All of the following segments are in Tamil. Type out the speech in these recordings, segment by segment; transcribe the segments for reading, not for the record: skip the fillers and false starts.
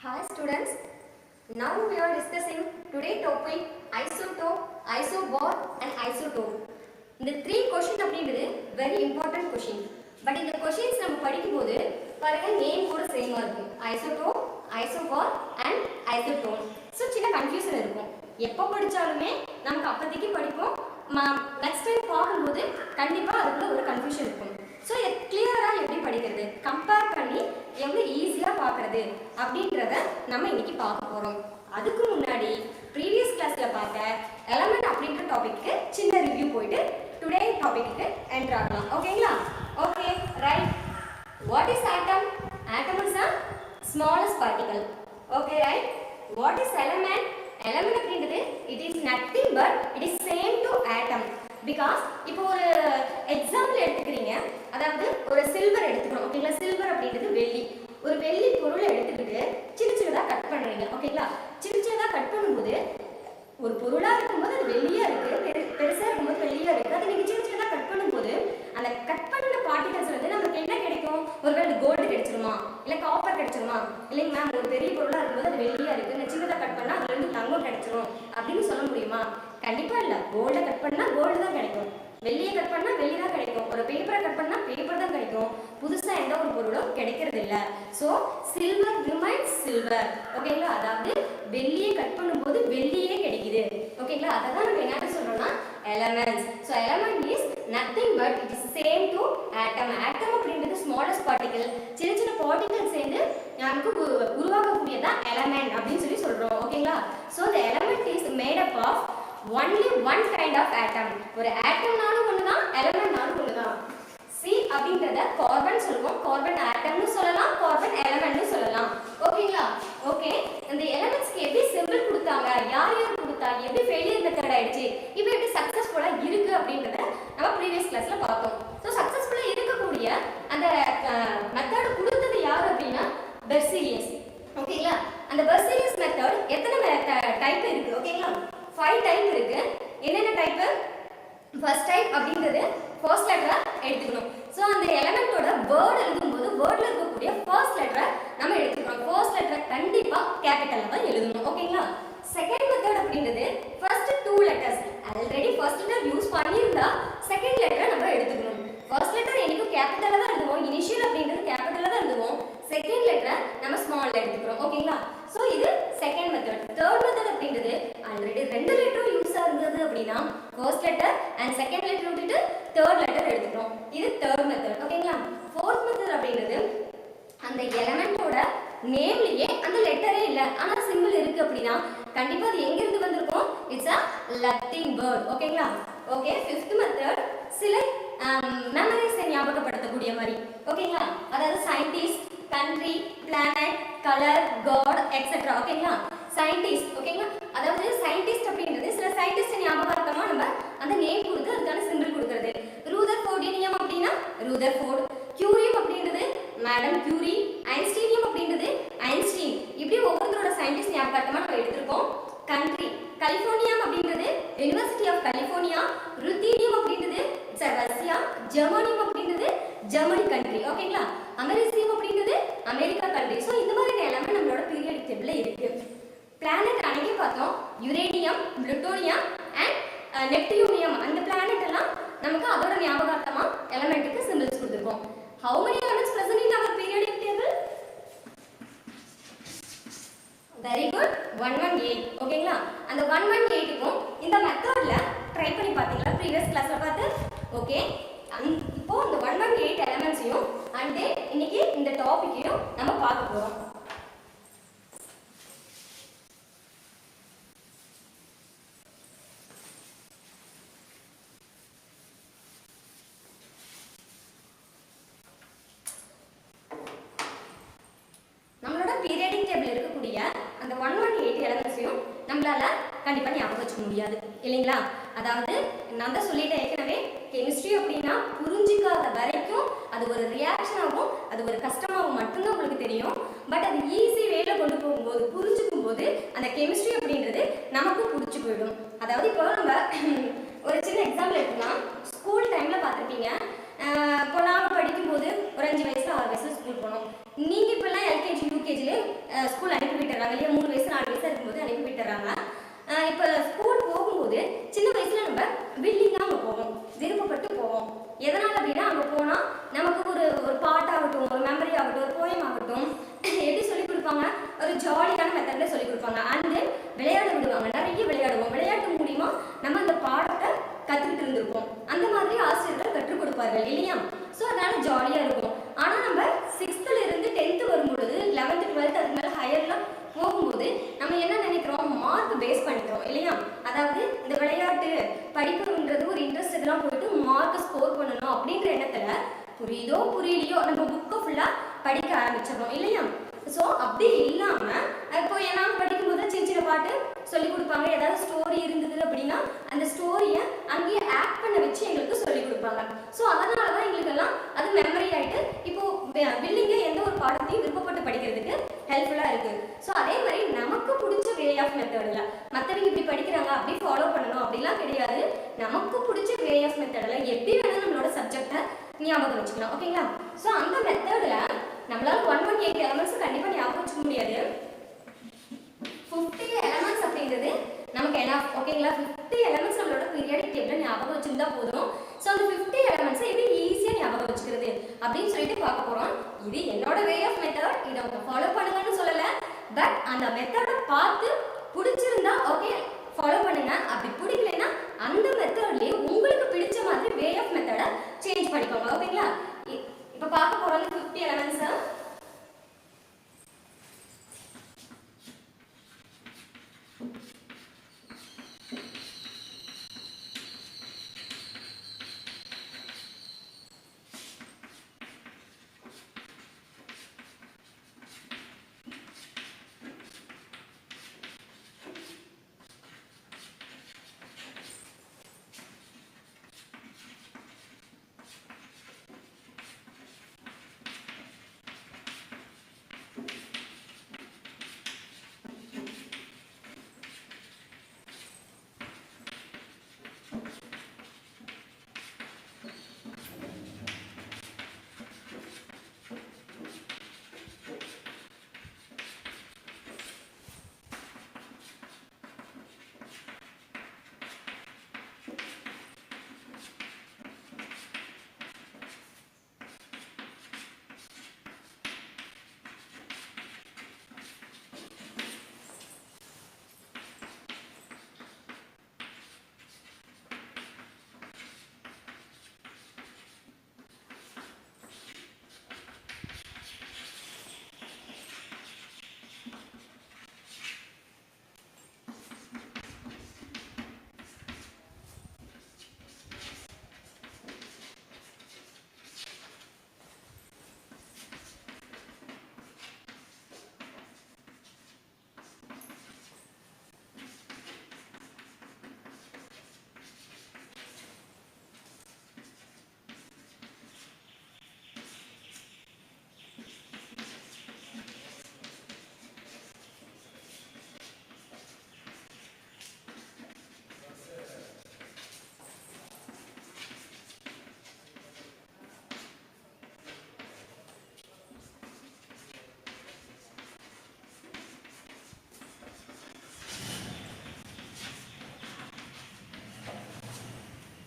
Hi students, now we are discussing today topic isotope, isobor and isotope. இந்த 3 question அப்படிங்கிறது very important question. பட் இந்த questions நம்ம படிக்கும்போது பாருங்க நேம் கூட சேமா இருக்கும். isotope, isobor and isotone. So சின்ன கன்ஃபியூஷன் இருக்கும். எப்போ படித்தாலுமே நமக்கு அப்போதைக்கு படிப்போம். நெக்ஸ்ட் டைம் பார்க்கும்போது கண்டிப்பாக அதுக்குள்ள ஒரு கன்ஃபியூஷன் இருக்கும். ஸோ கிளியராக எப்படி படிக்கிறது, கம்பேர் பண்ணி எவ்வளோ ஈஸியாக பார்க்குறது அப்படின்றத நம்ம இன்னைக்கு பார்க்க போகிறோம். அதுக்கு முன்னாடி ப்ரீவியஸ் கிளாஸில் பார்த்த எலமெண்ட் அப்படின்ற டாபிக்கு சின்ன ரிவ்யூ போயிட்டு டுடே டாபிக்கு என்ட்ரு ஆகலாம். ஓகேங்களா? Okay, right. What is atom? Atom is a smallest particle. Okay, right. What is element? Element அப்படின்றது it is nothing but it is same to atom. Because இப்போ ஒரு எக்ஸாம்பிள் எடுத்துக்கிறீங்க, அதாவது ஒரு சில்வர் எடுத்துக்கிறோம். ஓகேங்களா? சில்வர் அப்படின்றது வெள்ளி. ஒரு வெள்ளி பொருளை எடுத்துக்கிட்டு சின்ன சின்னதாக கட் பண்ணுறீங்க. ஓகேங்களா? சின்ன சின்னதாக கட் பண்ணும்போது ஒரு பொருளாக இருக்கும்போது அது வெள்ளியாக இருக்குது, பெருசாக இருக்கும்போது வெள்ளியாக இருக்குது. அதை நீங்கள் சின்ன சின்னதாக கட் பண்ணும்போது அந்த கட் பண்ண பார்ட்டிகல்ஸ் வந்து நமக்கு என்ன கிடைக்கும்? ஒருவேளை கோல்டு கிடைச்சிருமா, இல்லை காப்பர் கிடைச்சிருமா? இல்லைங்க மேம், ஒரு பெரிய பொருளாக இருக்கும்போது அது வெள்ளியாக இருக்குது, நான் சின்னதாக கட் பண்ணால் அதுலேருந்து தங்கம் கிடைச்சிரும் அப்படின்னு சொல்ல முடியுமா? கண்டிப்பாக இல்லை. கோல்டை கட் பண்ணால் கோல்டு தான் கிடைக்கும், வெள்ளியை கட் பண்ணால் வெள்ளி தான் கிடைக்கும், ஒரு பேப்பரை கட் பண்ணால் பேப்பர் தான் கிடைக்கும். புதுசாக எந்த ஒரு பொருளும் கிடைக்கிறது இல்லை. So silver remains silver. ஓகேங்களா? அதாவது வெள்ளியை கட் பண்ணும்போது வெள்ளியே கிடைக்குது. ஓகேங்களா? அதை தான் நம்ம என்ன சொல்கிறோம்னா elements. So element is nothing but it is same to atom. Atom அப்படின்றது ஸ்மாலஸ்ட் பார்ட்டிகல். சின்ன சின்ன பார்ட்டிகல் சேர்ந்து நமக்கு உருவாக்கக்கூடியதான் எலமெண்ட் அப்படின்னு சொல்லி சொல்கிறோம். ஓகேங்களா? So the element is made up of only one kind of atom. ஒரு ஆட்டம்னாலும் ஒண்ணுதான், எலிமெண்ட்னாலும் ஒண்ணுதான். C அப்படிங்கறத கார்பன் சொல்லுவோம், கார்பன் ஆட்டம்னு சொல்லலாம், கார்பன் எலிமெண்ட்னு சொல்லலாம். ஓகேங்களா? ஓகே, இந்த எலிமெண்ட்ஸ்க்கு எப்படி சிம்பிள் கொடுத்தாங்க, யார் யார் கொடுத்தா, எப்படி ஃபெயிலியர் மெத்தட் ஆயிடுச்சு, இப்போ எப்படி சக்சஸ்ஃபுல்லா இருக்கு அப்படிங்கறத நம்ம ப்ரீவியஸ் கிளாஸ்ல பார்த்தோம். ஸோ சக்சஸ்ஃபுல்லா இருக்கக்கூடிய அந்த மெத்தட் கொடுத்தது யார் அப்படின்னா பெர்சிலியஸ். ஓகேங்களா? அந்த பெர்சிலியஸ் மெத்தட் எத்தனை டைப் இருக்கு? ஓகேங்களா? 5 டைப் இருக்கு. என்னென்ன டைப்? ஃபர்ஸ்ட் டைப் அப்படிங்கிறது ஃபர்ஸ்ட் லெட்டரை எடுத்துக்கணும். ஸோ அந்த எலமெண்டோட வேர்ட் எழுதும்போது வேர்ட்ல இருக்கக்கூடிய ஃபர்ஸ்ட் லெட்டரை நம்ம எடுத்துக்கணும். ஃபர்ஸ்ட் லெட்டரை கண்டிப்பா கேபிட்டல்ல தான் எழுதணும். ஓகேங்களா? செகண்ட் மெத்தட் அப்படிங்கிறது first 2 letters. Already first letter use பண்ணியிருந்தா செகண்ட் லெட்டரை நம்ம எடுத்துக்கணும். ஃபர்ஸ்ட் லெட்டர் எனக்கு கேபிட்டல்ல தான் எழுதுவோம், இனிஷியல் அப்படிங்கிறது கேபிட்டல்ல தான் எழுதுவோம், செகண்ட் லெட்டரை நம்ம ஸ்மால்ல எடுத்துக்கிறோம். ஓகேங்களா? ஸோ இது செகண்ட் மெத்தட். தேர்ட் மெத்தட் அப்படிங்கிறது ஆல்ரெடி 2 லெட்டரும் யூஸ் ஆகுது அப்படின்னா first letter and second letter விட்டுட்டு தேர்ட் லெட்டர் எடுத்துக்கிறோம். இது தேர்ட் மெத்தட். ஓகேங்களா? ஃபோர்த் மெத்தட் அப்படிங்கிறது அந்த எலமெண்டோட நேம்லயே அந்த லெட்டரே இல்லை ஆனா சிம்பிள் இருக்கு அப்படின்னா கண்டிப்பா அது எங்க இருந்து வந்திருக்கும்? It's a Latin word. ஓகேங்களா? ஓகே, ஃபிஃப்த் மெத்தட் சில மெமரிஸை ஞாபகப்படுத்தக்கூடிய மாதிரி. ஓகேங்களா? அதாவது scientist, country, planet, colour, god etcetera. ஓகேங்களா? சயின்டிஸ்ட். ஓகேங்களா? அதாவது சயின்டிஸ்ட் அப்படின்றது சில சயின்டிஸ்ட் ஞாபகார்த்தமா நம்ம அந்த நேம் கொடுத்து அதுக்கான சிம்பிள் கொடுக்கறது. ரூதர்ஃபோர்டினியம் அப்படின்னா ரூதர்ஃபோர்ட், கியூரியம் அப்படின்றது மேடம் கியூரி, ஐன்ஸ்டீனியம் அப்படின்றது ஐன்ஸ்டீன். இப்படி ஒவ்வொருத்தரோட சயின்டிஸ்ட் ஞாபகார்த்தமா நம்ம எடுத்திருக்கோம். கண்ட்ரி, கலிஃபோர்னியா அப்படின்றது யுனிவர்சிட்டி ஆஃப் கலிஃபோர்னியா, ருத்தீனியம் அப்படின்றது ரஷ்யா, ஜெர்மனியம் அப்படின்றது ஜெர்மனி கண்ட்ரி. ஓகேங்களா? அமெரிசியம் அப்படின்றது அமெரிக்கா கண்ட்ரி. ஸோ இந்த மாதிரி எல்லாமே நம்மளோட பீரியாடிக் டேபிள்ல இருக்கு. பிளானட் அன்னைக்கு பார்த்தோம், யுரேனியம், புளூட்டோனியம் அண்ட் நெப்டியூனியம். அந்த பிளானட் எல்லாம் நமக்கு அதோட ஞாபகார்த்தமா எலமெண்ட்டுக்கு சிம்பிள்ஸ் கொடுத்துருக்கோம். How many elements present in our periodic table? Very good, 118. ஓகேங்களா? அந்த 118க்கும் இந்த மெத்தட்ல ட்ரை பண்ணி பாத்தீங்களா ப்ரீவியஸ் கிளாஸ்ல பார்த்து? ஓகே, இப்போ இந்த 118 எலிமெண்ட்ஸையும் அண்ட் இன்னைக்கு இந்த டாபிக்கையும் நம்ம பார்க்க போறோம். நம்மளோட பீரியாடிக் டேபிள் இருக்கக்கூடிய அந்த 118 எலிமெண்ட்ஸையும் நம்மளால கண்டிப்பா ஞாபகம் வச்சுக்க முடியாது இல்லைங்களா? அதாவது நான் தான் சொல்லிட்டேன் ஏற்கனவே, கெமிஸ்ட்ரி அப்படின்னா புரிஞ்சிக்காத வரைக்கும் அது ஒரு ரியாக்ஷனாகவும் அது ஒரு கஷ்டமாகவும் மட்டும்தான் உங்களுக்கு தெரியும். பட் அது ஈஸி வேல கொண்டு போகும்போது புரிஞ்சுக்கும் போது அந்த கெமிஸ்ட்ரி அப்படின்றது நமக்கு பிடிச்சி போயிடும். அதாவது இப்போ நம்ம ஒரு சின்ன எக்ஸாம்பிள் எடுத்துக்கலாம். ஸ்கூல் டைம்ல பார்த்துருப்பீங்க, இப்போ நாங்கள் படிக்கும்போது ஒரு 5 வயசுல 6 வயசுல ஸ்கூல் போனோம். நீங்கள் இப்போல்லாம் எல்கேஜி யூகேஜிலே ஸ்கூல் அனுப்பி 6th இருந்து 10th வரும்பொழுது 11th 12th அதுக்கு மேலே ஹையர்லாம் போகும்போது நம்ம என்ன நினைக்கிறோம், மார்க் பேஸ் பண்ணிக்கிறோம் இல்லையா. அதாவது இந்த விளையாட்டு படிப்புன்றது ஒரு இன்ட்ரெஸ்ட் இதெல்லாம் போயிட்டு மார்க் ஸ்கோர் பண்ணணும் அப்படின்ற எண்ணத்துல புரியுதோ புரியலையோ நம்ம புக்கை ஃபுல்லா படிக்க ஆரம்பிச்சிடறோம் இல்லையா. ஸோ அப்படி இல்லாம இப்போ நான் படிக்கும்போது சின்ன சின்ன பாட்டு சொல்லி கொடுப்பாங்க. ஏதாவது ஸ்டோரி இருந்தது அப்படின்னா அந்த ஸ்டோரியை அங்கேயே ஆக்ட் பண்ண வச்சு எங்களுக்கு சொல்லி கொடுப்பாங்க. ஸோ அதனால தான் எங்களுக்கெல்லாம் அது மெமரி ஆகிட்டு இப்போ வில்லிங்க எந்த ஒரு பாடத்தையும் விருப்பப்பட்டு படிக்கிறதுக்கு ஹெல்ப்ஃபுல்லாக இருக்கு. ஸோ அதே மாதிரி நமக்கு பிடிச்ச வே ஆஃப் மெத்தடில் மற்றவங்க இப்படி படிக்கிறாங்க அப்படி ஃபாலோ பண்ணணும் அப்படிலாம் கிடையாது. நமக்கு பிடிச்ச வே ஆஃப் மெத்தடில் எப்படி வேணாலும் நம்மளோட சப்ஜெக்டை ஞாபகம் வச்சுக்கலாம். ஓகேங்களா. ஸோ அந்த மெத்தடில் நம்மளால 118 எலமெண்ட்ஸ் கண்டிப்பாக ஞாபகம் வச்சுக்க முடியாது. 50 எலமெண்ட்ஸ் அப்படிங்கிறது நமக்கு என்ன ஓகேங்களா. 50 எலமெண்ட்ஸ் நம்மளோட பீரியாடிக் டேபிள் ஞாபகம் வச்சிருந்தா போதும். ஸோ அந்த 50 எலமெண்ட்ஸை எப்படி ஈஸியாக ஞாபகம் வச்சுக்கிறது அப்படின்னு சொல்லிட்டு பார்க்க போகிறோம். இது என்னோட வே ஆஃப் மெத்தட், இதை அவங்க ஃபாலோ பண்ணுங்கன்னு சொல்லலை. பட் அந்த மெத்தடை பார்த்து பிடிச்சிருந்தா ஓகே ஃபாலோ பண்ணுங்க. அப்படி பிடிக்கலைன்னா அந்த மெத்தட்லேயே உங்களுக்கு பிடிச்ச மாதிரி வே ஆஃப் மெத்தடை சேஞ்ச் பண்ணிக்கோங்க. ஓகேங்களா. இப்போ பார்க்க போகிறது 50 எலமெண்ட்ஸை.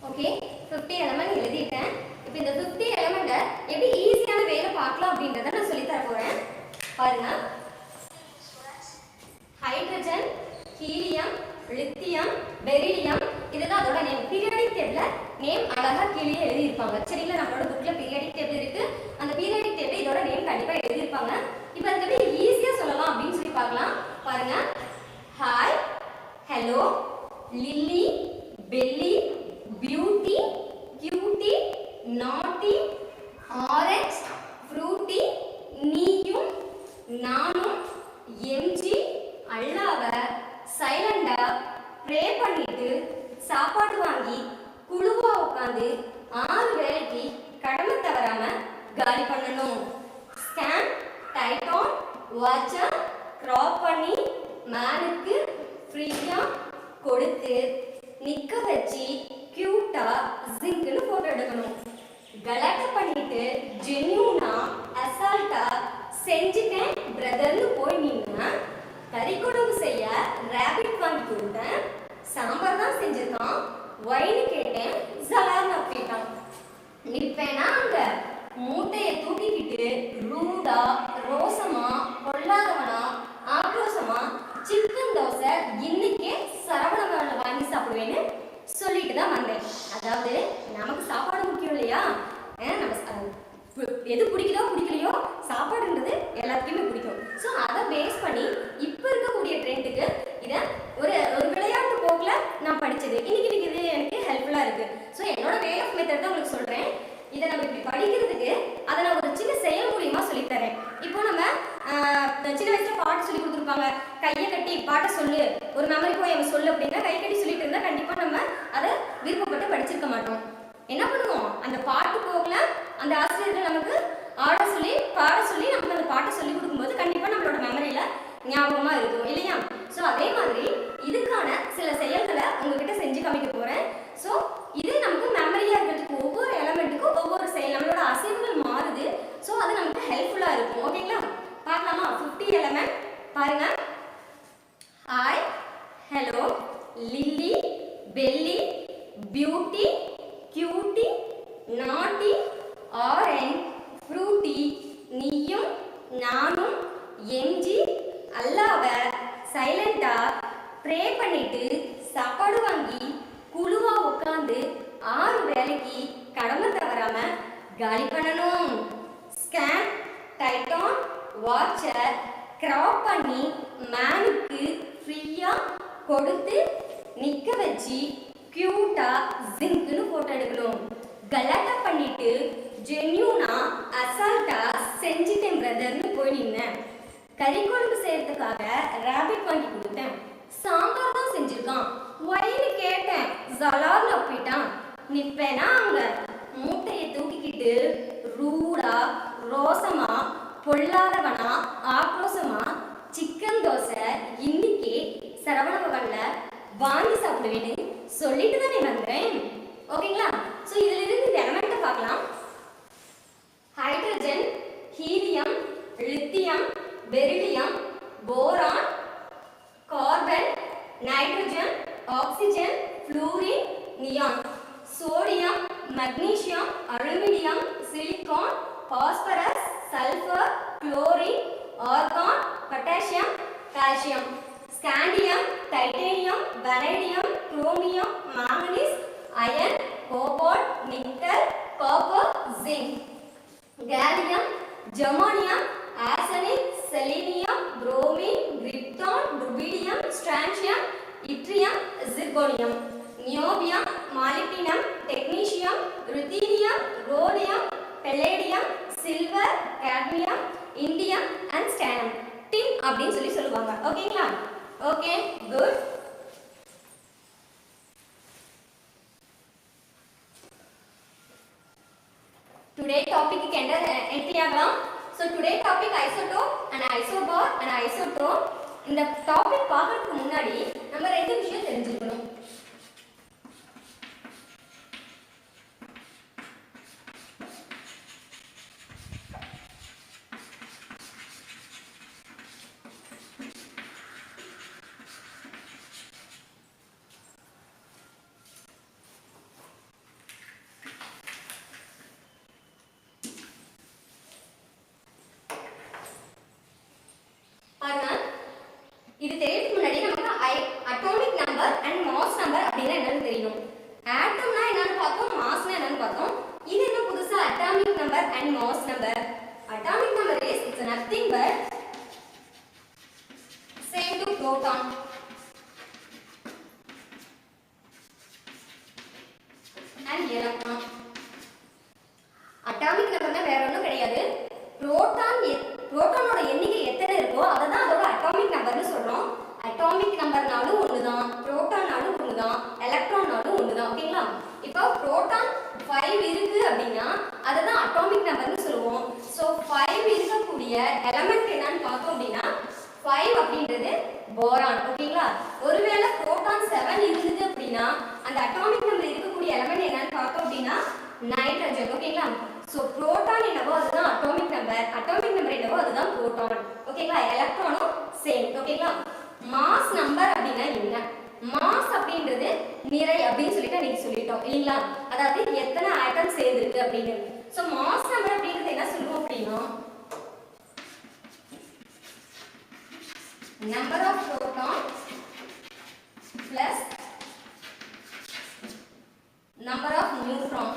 ஓகே 50 எலமெண்ட் எழுதிட்டேன். இப்போ இந்த 50 எலமெண்ட்டை எப்படி ஈஸியான வேலை பார்க்கலாம் அப்படின்றத நான் சொல்லி தர போறேன். பாருங்க. ஹைட்ரஜன், ஹீலியம், லித்தியம், பெரிலியம் இதெல்லாம் அதோட நேம். பீரியாடிக் டேபிள்ல நேம் அழகா கீழே எழுதி இருப்பாங்க. சரிங்களா. நம்மளோட புக்ல பீரியாடிக் டேபிள் இருக்கு. அந்த பீரியாடிக் டேபிள் இதோட நேம் கண்டிப்பா எழுதி இருப்பாங்க. இப்போ அதுக்கு எப்படி ஈஸியா சொல்லலாம் அப்படின்னு சொல்லி பார்க்கலாம். பாருங்க. Hi, hello, lily, belly, beauty, cutie, naughty, orange, fruity, நீயும், நானும், எம்ஜி, அல்லாவ, சைலண்டா, ப்ரே பண்ணிட்டு, சாப்பாடு வாங்கி, குழுவா உட்காந்து 6 வேளைக்கு கடமை தவறாம காலி பண்ணணும். ஸ்கேன், டைட்டான், வாட்சை கிராப் பண்ணி மேனுக்கு ஃப்ரீயா கொடுத்து நிக்க வச்சு கியூட்டா ஜிங்க்னு போட்டோ எடுக்கணும். கலாட்டா பண்ணிட்டு ஜென்யூனா அசால்ட்டா செஞ்சுட்டேன் பிரதர்னு போய் நின்னா கறி குழம்பு செய்ய ரேபிட் வாங்கி கொடுத்தேன். சாம்பார் தான் செஞ்சிருக்கான். ஒயின்னு கேட்டேன். ஜலார்னு அப்படிட்டான். நிப்பேனா அங்க மூட்டையை தூக்கிக்கிட்டு ரூடா ரோசமா பொல்லாதவனா ஆக்ரோஷமா சிக்கன் தோசை இன்னைக்கே சரவண வாங்கி சாப்பிடுவேன்னு சொல்லிட்டு தான் வந்தேன். அதாவது நமக்கு சாப்பாடு முக்கியம் இல்லையா. நம்ம எது பிடிக்குதோ பிடிக்கலையோ சாப்பாடுன்றது எல்லாத்துக்குமே பிடிக்கும். ஸோ அதை பேஸ் பண்ணி இப்போ இருக்கக்கூடிய ட்ரெண்டுக்கு இதை ஒரு ஒரு விளையாட்டு போக்கில் நான் படித்தது இன்னைக்கு இது எனக்கு ஹெல்ப்ஃபுல்லாக இருக்குது. ஸோ என்னோட வே ஆஃப் மெத்தட் தான் உங்களுக்கு சொல்கிறேன். இதை நம்ம இப்படி படிக்கிறதுக்கு அதை நான் ஒரு சின்ன செயல் மூலியமாக சொல்லித்தரேன். இப்போ நம்ம சின்ன வயசில் பாட்டு சொல்லி கொடுத்துருப்பாங்க, கையை கட்டி பாட்டை சொல்லு, ஒரு மெமரி போய் சொல்லு அப்படின்னா கை கட்டி சொல்லிட்டு இருந்தால் கண்டிப்பாக நம்ம அதை விருப்பப்பட்டு படிச்சிருக்க மாட்டோம். என்ன பண்ணுவோம், அந்த பாட்டு போகல அந்த ஆசிரியர்கள் நமக்கு ஆட சொல்லி பாட சொல்லி நமக்கு அந்த பாட்டை சொல்லி கொடுக்கும்போது கண்டிப்பாக நம்மளோட மெமரியில ஞாபகமா இருக்கும் இல்லையா? ஸோ அதே மாதிரி இதுக்கான சில செயல்களை உங்ககிட்ட செஞ்சு காமிக்க போறேன். ஸோ இது நமக்கு மெமரியா இருக்கிறதுக்கு ஒவ்வொரு எலமெண்ட்டுக்கும் ஒவ்வொரு செயல், நம்மளோட அசைவுகள் மாறுது. ஸோ அது நமக்கு ஹெல்ப்ஃபுல்லா இருக்கும். ஓகேங்களா, பார்க்கலாமா? 50 எலமெண்ட் பாருங்க. Hi, hello, lily, belly, beauty, cutie, naughty, orange, fruity, நீயும் நானும், எம்ஜி, அல்லாவ, சைலண்டா, ப்ரே பண்ணிட்டு, சாப்பாடு வாங்கி, குழுவா உட்காந்து 6 வேலைக்கு கடமை தவறாம காலி பண்ணணும். ஸ்கேன், டைட்டான், வாட்சை கிராப் பண்ணி மேனுக்கு ஃப்ரீயா கொடுத்து நிக்க வச்சு கியூட்டா ஜிங்க்னு போட்டோ எடுக்கணும். கலாட்டா பண்ணிட்டு ஜென்யூனா அசால்ட்டா செஞ்சிட்டேன் பிரதர்னு போய் நின்னேன். கறி குழம்பு செய்யறதுக்காக ராபிட் வாங்கி கொடுத்தேன். சாம்பார் தான் செஞ்சிருக்கான், ஒயின்னு கேட்டேன், ஜலார்னு ஒப்பிட்டான். நிப்பேனா அங்க மூட்டையை தூக்கிக்கிட்டு ரூடா ரோசமா பொல்லாதவனா ஆக்ரோசமா சிக்கன் தோசை இன்னைக்கு சரவண பவன்ல வாங்கி சாப்பிடுவேன்னு சொல்லிட்டு தானே வந்தேன். ஓகேங்களா? ஸோ இதுல இருந்து இந்த எலமெண்ட்டை பார்க்கலாம். Hydrogen, helium, lithium, beryllium, boron, carbon, nitrogen, oxygen, fluorine, neon, sodium, magnesium, aluminium, silicon, phosphorus, sulphur, chlorine, argon, potassium, calcium, scandium, titanium, vanadium, chromium, manganese, iron, cobalt, nickel, copper, zinc, gallium, germanium, arsenic, selenium, bromine, krypton, rubidium, strontium, yttrium, zirconium, niobium, molybdenum, technetium, ruthenium, rhodium, palladium, silver, cadmium, indium and stannum, tin அப்படின்னு சொல்லி சொல்லுவாங்க. ஓகேங்களா? Okay, good. Today topic entry ஆகலாம். So today topic isotope and isobar and isotope. இந்த டாபிக் பார்க்கறதுக்கு முன்னாடி நம்ம ரெண்டு விஷயம் தெரிஞ்சுக்கணும். இது தெரியறதுக்கு முன்னாடி நமக்கு atomic number and mass number அப்படின்னா என்னன்னு தெரியணும். ஆட்டம்னா என்னன்னு பார்த்தோம், மாஸ்னா என்னன்னு பார்த்தோம். இது என்ன புதுசா atomic number and mass number? Atomic number is it's nothing but same to proton and electron. Atomic நம்பர்னா வேற ஒண்ணும் கிடையாது. புரோட்டானோட எண்ணிக்கை எத்தனை இருக்கோ அதை தான் அதோட அட்டாமிக் நம்பர்னு சொல்றோம். அட்டாமிக் நம்பர்னாலும் ஒண்ணுதான், புரோட்டானாலும் ஒண்ணுதான், எலக்ட்ரான்னாலும் ஒண்ணுதான். ஓகேங்களா? இப்போ புரோட்டான் 5 இருக்கு அப்படின்னா அதை தான் அட்டாமிக் நம்பர்னு சொல்லுவோம். ஸோ 5 இருக்கக்கூடிய எலமெண்ட் என்னன்னு பார்த்தோம் அப்படின்னா 5 அப்படின்றது போரான். ஓகேங்களா? ஒருவேளை புரோட்டான் 7 இருந்தது அப்படின்னா அந்த அட்டாமிக் நம்பர் இருக்கக்கூடிய எலமெண்ட் என்னன்னு பார்த்தோம் அப்படின்னா நைட்ரஜன். ஓகேங்களா? ஸோ புரோட்டான் என்னவோ அதுதான் அட்டாமிக் நம்பர் என்னவோ அதுதான் புரோட்டான். ஓகேங்களா? எலக்ட்ரானும் சேம். ஓகேங்களா? மாஸ் நம்பர் அப்படின்னா என்ன? மாஸ் அப்படின்றது நிறை அப்படின்னு சொல்லிட்டு நீங்க சொல்லிட்டோம் இல்லைங்களா? அதாவது எத்தனை ஆட்டம் சேர்ந்துருக்கு அப்படின்னு. ஸோ மாஸ் நம்பர் அப்படின்றது என்ன சொல்லுவோம் அப்படின்னா number of proton plus number of neutron.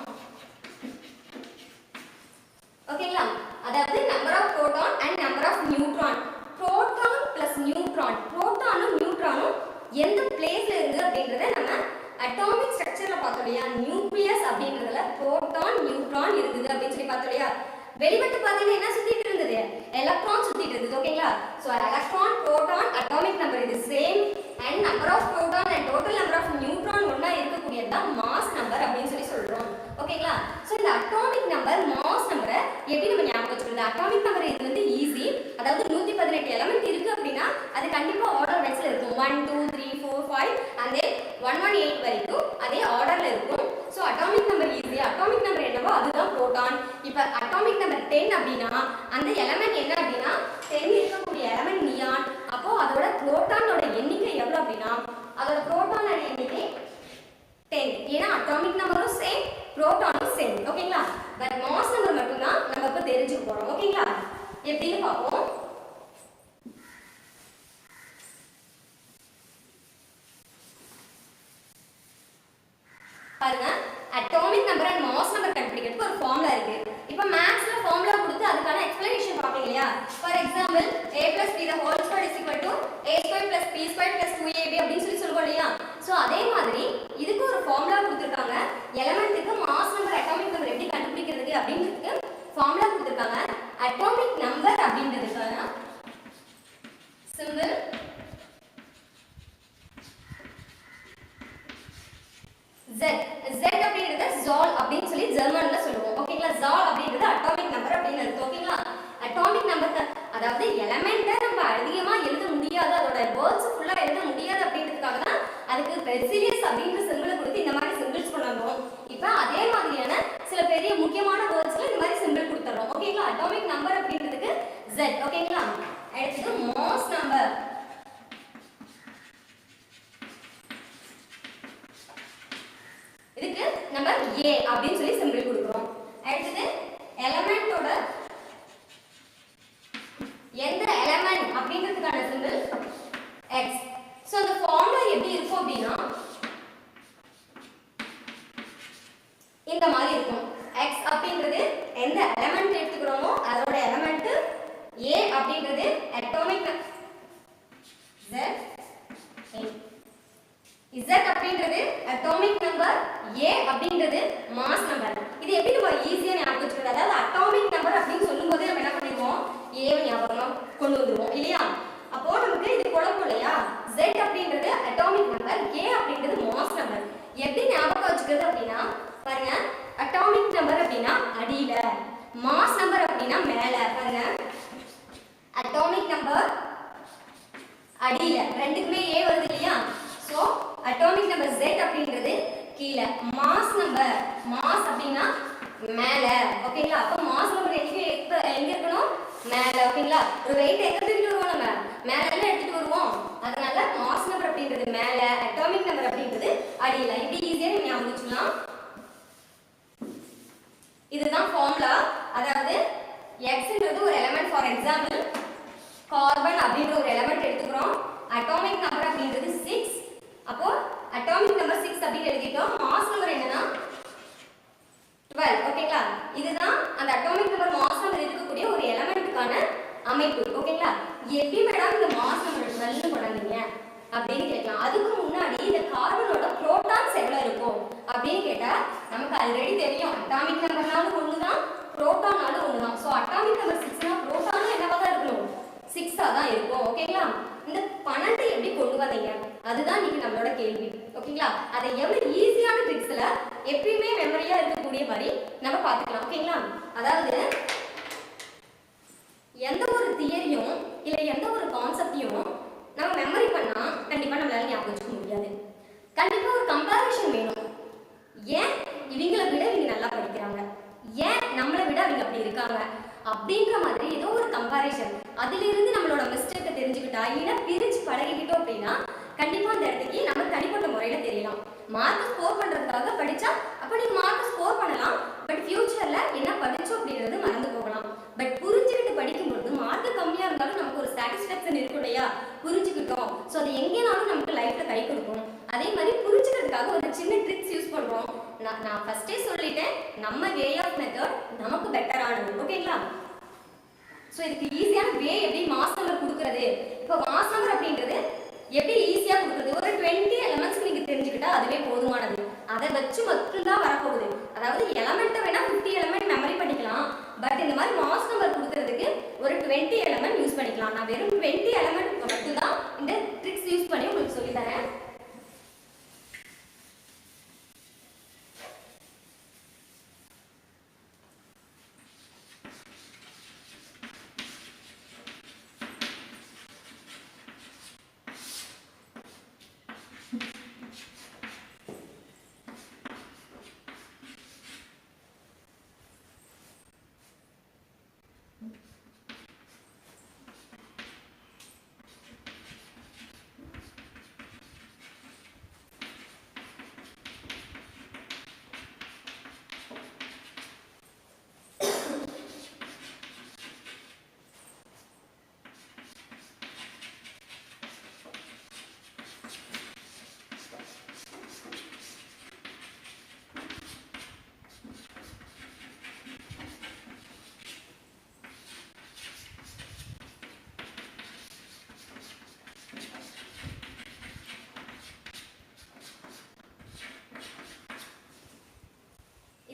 பாத்தீங்கன்னா என்ன சுத்திட்டு இருந்தது, எலக்ட்ரான் சுத்திட்டு இருந்தது. ஓகேங்களா? So electron, proton, atomic number இது same and number of proton and total number of neutron ஒண்ணா இருக்கக்கூடியது தான் மாஸ் நம்பர் அப்படின்னு சொல்லி சொல்றோம். ஓகேங்களா? சோ இந்த அட்டாமிக் நம்பர் மாஸ் நம்பரை எப்படி நம்ம ஞாபகம் வச்சுக்கிறது? அட்டாமிக் நம்பர் இது வந்து ஈஸி. அதாவது 118 எலிமெண்ட் இருக்கு அப்படின்னா அது கண்டிப்பா ஆர்டர் வைஸ்ல இருக்கும். 1 2 3 4 5 and then 118 வரைக்கும் அதே ஆர்டர்ல இருக்கும். So atomic number easy. Atomic number என்னவோ அதுதான் புரோட்டான். இப்போ அட்டாமிக் நம்பர் 10 அப்படின்னா அந்த எலிமெண்ட் என்ன அப்படின்னா 10 இருக்கக்கூடிய எலிமெண்ட் நியான். அப்போ அதோட புரோட்டானோட எண்ணிக்கை எவ்வளவு அப்படின்னா அதோட புரோட்டானோட எண்ணிக்கை 10. ஏன்னா அட்டாமிக் நம்பரும் சேம், புரோட்டானும் சேம். ஓகேங்களா? பட் மாஸ் நம்பர் மட்டும் தான் நம்ம இப்ப தெரிஞ்சுக்க போறோம். ஓகேங்களா? எப்படின்னு பார்ப்போம். பாருங்க, atomic number and mass number கண்டுபிடிக்கிறதுக்கு ஒரு ஃபார்முலா இருக்கு. இப்போ மேத்ஸ்ல ஃபார்முலா கொடுத்து அதுக்கான எக்ஸ்பிளனேஷன் பாப்பீங்க இல்லையா? For example a + b the whole square is equal to a² + b² + 2ab அப்படின்னு சொல்லி சொல்லுவோம் இல்லையா? சோ அதே மாதிரி இதுக்கு ஒரு ஃபார்முலா கொடுத்திருக்காங்க. எலிமெண்ட்க்கு மாஸ் நம்பர் அட்டாமிக் நம்பர் எப்படி கண்டுபிடிக்கிறது அப்படிங்கிறதுக்கு ஃபார்முலா கொடுத்திருக்காங்க. அட்டாமிக் நம்பர் அப்படிங்கிறதுக்கான சிம்பிள் Z. Z அப்படிங்கிறது ஜால் அப்படின்னு சொல்லி ஜெர்மன்ல சொல்லுவோம். ஓகேங்களா? ஜால் அப்படிங்கிறது அட்டாமிக் நம்பர் அப்படின்னு அர்த்தம். ஓகேங்களா? அட்டாமிக் நம்பர் அதாவது எலிமெண்ட்டை நம்ம அதிகமா எழுத முடியாது, அதோட வேர்ட்ஸ் ஃபுல்லா எழுத முடியாது அப்படிங்கிறதுக்காக தான் அதுக்கு பெர்சிலியஸ் அப்படிங்கிற சிம்பிளை கொடுத்து இந்த மாதிரி சிம்பிள்ஸ் கொண்டாந்தோம். இப்போ அதே மாதிரியான சில பெரிய முக்கியமான வேர்ட்ஸ்ல இந்த மாதிரி சிம்பிள் கொடுத்துறோம். ஓகேங்களா? அட்டாமிக் நம்பர் அப்படிங்கிறதுக்கு Z. ஓகேங்களா? அடுத்து மாஸ் நம்பர். இதுக்கு நம்பர் A அப்படின்னு சொல்லி சிம்பிள் கொடுக்கிறோம். அடுத்து எலிமெண்டோட எந்த எலிமெண்ட் அப்படிங்கிறதுக்கான சிம்பிள் X. சோ அந்த ஃபார்முலா எப்படி இருக்கும் அப்படின்னா இந்த மாதிரி இருக்கும். X அப்படிங்கிறது எந்த எலிமெண்ட் எடுத்துக்கிறோமோ அதோட எலிமெண்ட் A அப்படிங்கிறது அட்டாமிக் Z. Z அப்படிங்கிறது அட்டாமிக் நம்பர், A அப்படிங்கிறது மாஸ் நம்பர். இது எப்படி நம்ம ஈஸியா ஞாபகம் வச்சுக்கிறது? அதாவது அட்டாமிக் நம்பர் அப்படின்னு சொல்லும்போது நம்ம என்ன பண்ணிடுவோம், A ஞாபகமா கொண்டு வந்துருவோம் இல்லையா? அப்போ நமக்கு இது குழப்பம் இல்லையா? Z அப்படிங்கிறது அட்டாமிக் நம்பர், A அப்படிங்கிறது மாஸ் நம்பர். எப்படி ஞாபகம் வச்சுக்கிறது அப்படின்னா பாருங்க, அட்டாமிக் நம்பர் அப்படின்னா அடியில, மாஸ் நம்பர் அப்படின்னா மேல. பாருங்க, அட்டாமிக் நம்பர் அடியில, ரெண்டுக்குமே A வருது இல்லையா? சோ அட்டாமிக் நம்பர் Z அப்படிங்கிறது கீழ, மாஸ் நம்பர், மாஸ் அப்படினா மேல. ஓகேங்களா? அப்ப மாஸ் நம்பர் எங்க இருக்கணும்? மேல. ஓகேங்களா? ஒரு வெயிட் எங்க தூக்கிட்டு வருவோம், நம்ம மேல எல்லாம் எடுத்துட்டு வருவோம். அதனால மாஸ் நம்பர் அப்படிங்கிறது மேல, அட்டாமிக் நம்பர் அப்படிங்கிறது அடியில. இப்படி ஈஸியா நீங்க ஞாபகம் வச்சுக்கலாம். இதுதான் ஃபார்முலா. அதாவது Xன்றது ஒரு எலிமெண்ட். ஃபார் எக்ஸாம்பிள் கார்பன் அப்படிங்கிற ஒரு எலிமெண்ட் எடுத்துக்கிறோம். அட்டாமிக் நம்பர் அப்படிங்கிறது 6. அப்போ அட்டாமிக் நம்பர் 6 அப்படி எழுதிட்டோம். மாஸ் நம்பர் என்னன்னா 12. ஓகேங்களா? இதுதான் அந்த அட்டாமிக் நம்பர் மாஸ் நம்பர் இருக்கக்கூடிய ஒரு எலிமெண்ட்கான அமைப்பு. ஓகேங்களா? எப்படி மேடம் இந்த மாஸ் நம்பர் 12 கொண்டாந்தீங்க அப்படின்னு கேட்கலாம். அதுக்கு முன்னாடி இந்த கார்பனோட புரோட்டான்ஸ் எவ்வளவு இருக்கும் அப்படின்னு கேட்டா நமக்கு ஆல்ரெடி தெரியும். அட்டாமிக் நம்பர்னாலும் ஒண்ணுதான், புரோட்டானாலும் ஒண்ணுதான். சோ அட்டாமிக் நம்பர் 6னா புரோட்டானும் என்னவா தான் இருக்கணும்? 6ஆ தான் இருக்கும். ஓகேங்களா? இந்த 12 எப்படி கொண்டு வந்தீங்க அதுதான் இன்னைக்கு நம்மளோட கேள்வி. ஓகேங்களா? அதை எவ்வளவு ஈஸியான ட்ரிக்ஸ்ல எப்பயுமே மெமரியா இருக்கக்கூடிய மாதிரி நம்ம பார்த்துக்கலாம். ஓகேங்களா? அதாவது எந்த ஒரு தியரியும் இல்ல எந்த ஒரு கான்செப்டையும் நம்ம மெமரி பண்ணா கண்டிப்பா நம்மளால ஞாபகம் வச்சுக்க முடியாது. கண்டிப்பா ஒரு கம்பேரிஷன் வேணும். ஏன் இவங்களை விட இவங்க நல்லா படிக்கிறாங்க, ஏன் நம்மளை விட அவங்க அப்படி இருக்காங்க அப்படின்ற மாதிரி ஏதோ ஒரு கம்பேரிஷன், அதிலிருந்து நம்மளோட மிஸ்டேக்கை தெரிஞ்சுக்கிட்டா இல்லைன்னா பிரிச்சு பழகிக்கிட்டோம் அப்படின்னா கண்டிப்பா அந்த இடத்துக்கு நம்ம தனிப்பட்ட முறையில தெரியலாம். மார்க் ஸ்கோர் பண்றதுக்காக படிச்சா அப்ப நீங்க மார்க் ஸ்கோர் பண்ணலாம். பட் ஃபியூச்சர்ல என்ன படிச்சோம் அப்படின்றது மறந்து போகலாம். பட் புரிஞ்சுக்கிட்டு படிக்கும்போது மார்க் கம்மியா இருந்தாலும் நமக்கு ஒரு சாட்டிஸ்ஃபேக்ஷன் இருக்கும் இல்லையா? புரிஞ்சுக்கிட்டோம். ஸோ அது எங்கேனாலும் நமக்கு லைஃப்ல கை கொடுக்கும். அதே மாதிரி புரிஞ்சுக்கிறதுக்காக ஒரு சின்ன ட்ரிக்ஸ் யூஸ் பண்றோம். நான் ஃபர்ஸ்டே சொல்லிட்டேன், நம்ம வே ஆஃப் மெத்தட் நமக்கு பெட்டரானது. ஓகேங்களா? ஸோ இதுக்கு ஈஸியான வே எப்படி மாஸ் நம்பர் கொடுக்கறது. இப்போ மாஸ் நம்பர் அப்படின்றது எப்படி ஈஸியா கொடுக்குறது? ஒரு 20 எலிமெண்ட்ஸ் நீங்க தெரிஞ்சுக்கிட்டா அதுவே போதுமானது. அதை வச்சு மட்டும்தான் வரப்போகுது. அதாவது எலிமெண்ட்டை வேணா 50 எலிமெண்ட் மெமரி பண்ணிக்கலாம். பட் இந்த மாதிரி மாஸ் நம்பர் கொடுக்கிறதுக்கு ஒரு 20 எலிமெண்ட் யூஸ் பண்ணிக்கலாம். நான் வெறும் 20 எலிமெண்ட் மட்டும் தான் இந்த ட்ரிக்ஸ் யூஸ் பண்ணி உங்களுக்கு சொல்லி தரேன்.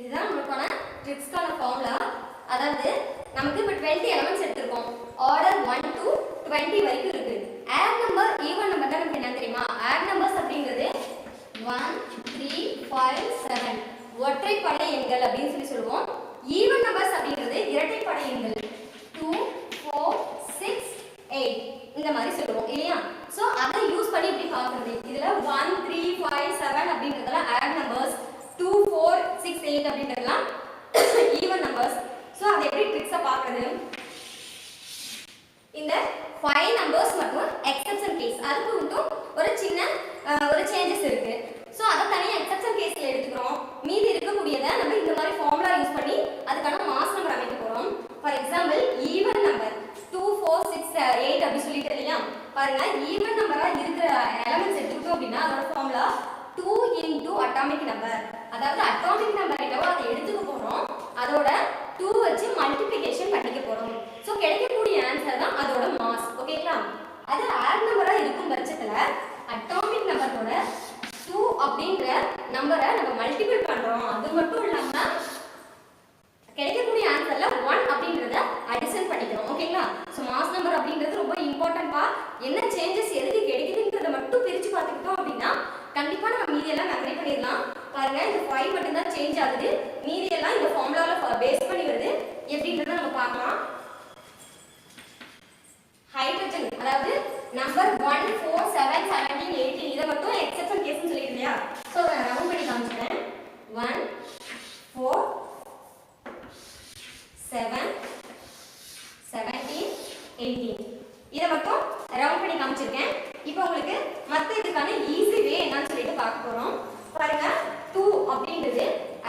இதுதான் நமக்கான ட்ரிக்ஸ்க்கான ஃபார்முலா. அதாவது நமக்கு இப்போ 20 எலிமெண்ட்ஸ் எடுத்திருக்கோம். ஆர்டர் 1 to 20 வரைக்கும் இருக்கு. ஆட் நம்பர் ஈவன் நம்பர் தான் நமக்கு என்ன தெரியுமா? ஆட் நம்பர்ஸ் அப்படிங்கிறது 1 3 5 7 ஒற்றைப்படை எண்கள் அப்படின்னு சொல்லுவோம். ஈவன் நம்பர்ஸ் அப்படிங்கிறது இரட்டைப்படை எண்கள் 2 4 6 8 இந்த மாதிரி சொல்லுவோம் இல்லையா? ஸோ அதை யூஸ் பண்ணி இப்படி பார்க்கறது. இதுல 1 3 5 7 அப்படிங்கிறதுலாம் ஆட் நம்பர்ஸ், 2 4 6 8 அப்படின்றதெல்லாம் ஈவன் நம்பர்ஸ். ஸோ அதை எப்படி ட்ரிக்ஸை பார்க்கறது? இந்த 5 நம்பர்ஸ் மட்டும் எக்ஸெப்ஷன் கேஸ், அதுக்கு மட்டும் ஒரு சின்ன ஒரு சேஞ்சஸ் இருக்கு. ஸோ அதை தனியாக எக்ஸெப்ஷன் கேஸில் எடுத்துக்கிறோம். மீதி இருக்கக்கூடியதை நம்ம இந்த மாதிரி ஃபார்முலா யூஸ் பண்ணி அதுக்கான மாஸ் நம்பர் அமைக்க போகிறோம். ஃபார் எக்ஸாம்பிள் ஈவன் நம்பர் 2 4 6 8 அப்படி சொல்லிட்டு இல்லையா? பாருங்க, ஈவன் நம்பராக இருக்கிற எலமெண்ட்ஸ் எடுத்துக்கிட்டோம் அப்படின்னா அதோட ஃபார்முலா 2 into atomic number. அதாவது அட்டாமிக் நம்பர் என்னவோ அதை எடுத்துக்க போறோம், அதோட 2 வச்சு மல்டிப்ளிகேஷன் பண்ணிக்க போறோம். சோ கிடைக்கக்கூடிய ஆன்சர் தான் அதோட மாஸ். ஓகேங்களா? அது ஆட் நம்பரா இருக்கும் பட்சத்துல அட்டாமிக் நம்பரோட 2 அப்படிங்கற நம்பரை நம்ம மல்டிபிள் பண்றோம். அது மட்டும் இல்லாம கிடைக்கக்கூடிய ஆன்சர்ல 1 அப்படிங்கறத அடிஷன் பண்ணிக்கிறோம். ஓகேங்களா? சோ மாஸ் நம்பர் அப்படிங்கிறது ரொம்ப இம்பார்ட்டன்ட் பா. என்ன சேஞ்சஸ் எதுக்கு கிடைக்குதுன்றத மட்டும் பிரிச்சு பார்த்துக்கிட்டோம் அப்படின்னா கண்டிப்பா நம்ம மீதி எல்லாம் மெமரி பண்ணிடலாம். பாருங்க, இந்த 5 மட்டும் தான் சேஞ்ச் ஆகுது, மீதி எல்லாம் இந்த ஃபார்முலால பேஸ் பண்ணி வருது. எப்படின்றத நம்ம பார்க்கலாம். ஹைட்ரஜன் அதாவது நம்பர் 1 4 7 17 18 இத மட்டும் எக்ஸெப்ஷன் கேஸ்னு சொல்லிருக்கேன் இல்லையா? சோ நான் ரவுண்ட் பண்ணி காமிச்சேன். 1 4 7 17 18 இத மட்டும் ரவுண்ட் பண்ணி காமிச்சிருக்கேன். இப்போ உங்களுக்கு மத்த இதுக்கான ஈஸி வே என்னன்னு சொல்லிட்டு பார்க்க போறோம். பாருங்க, 2 அப்படிங்கிறது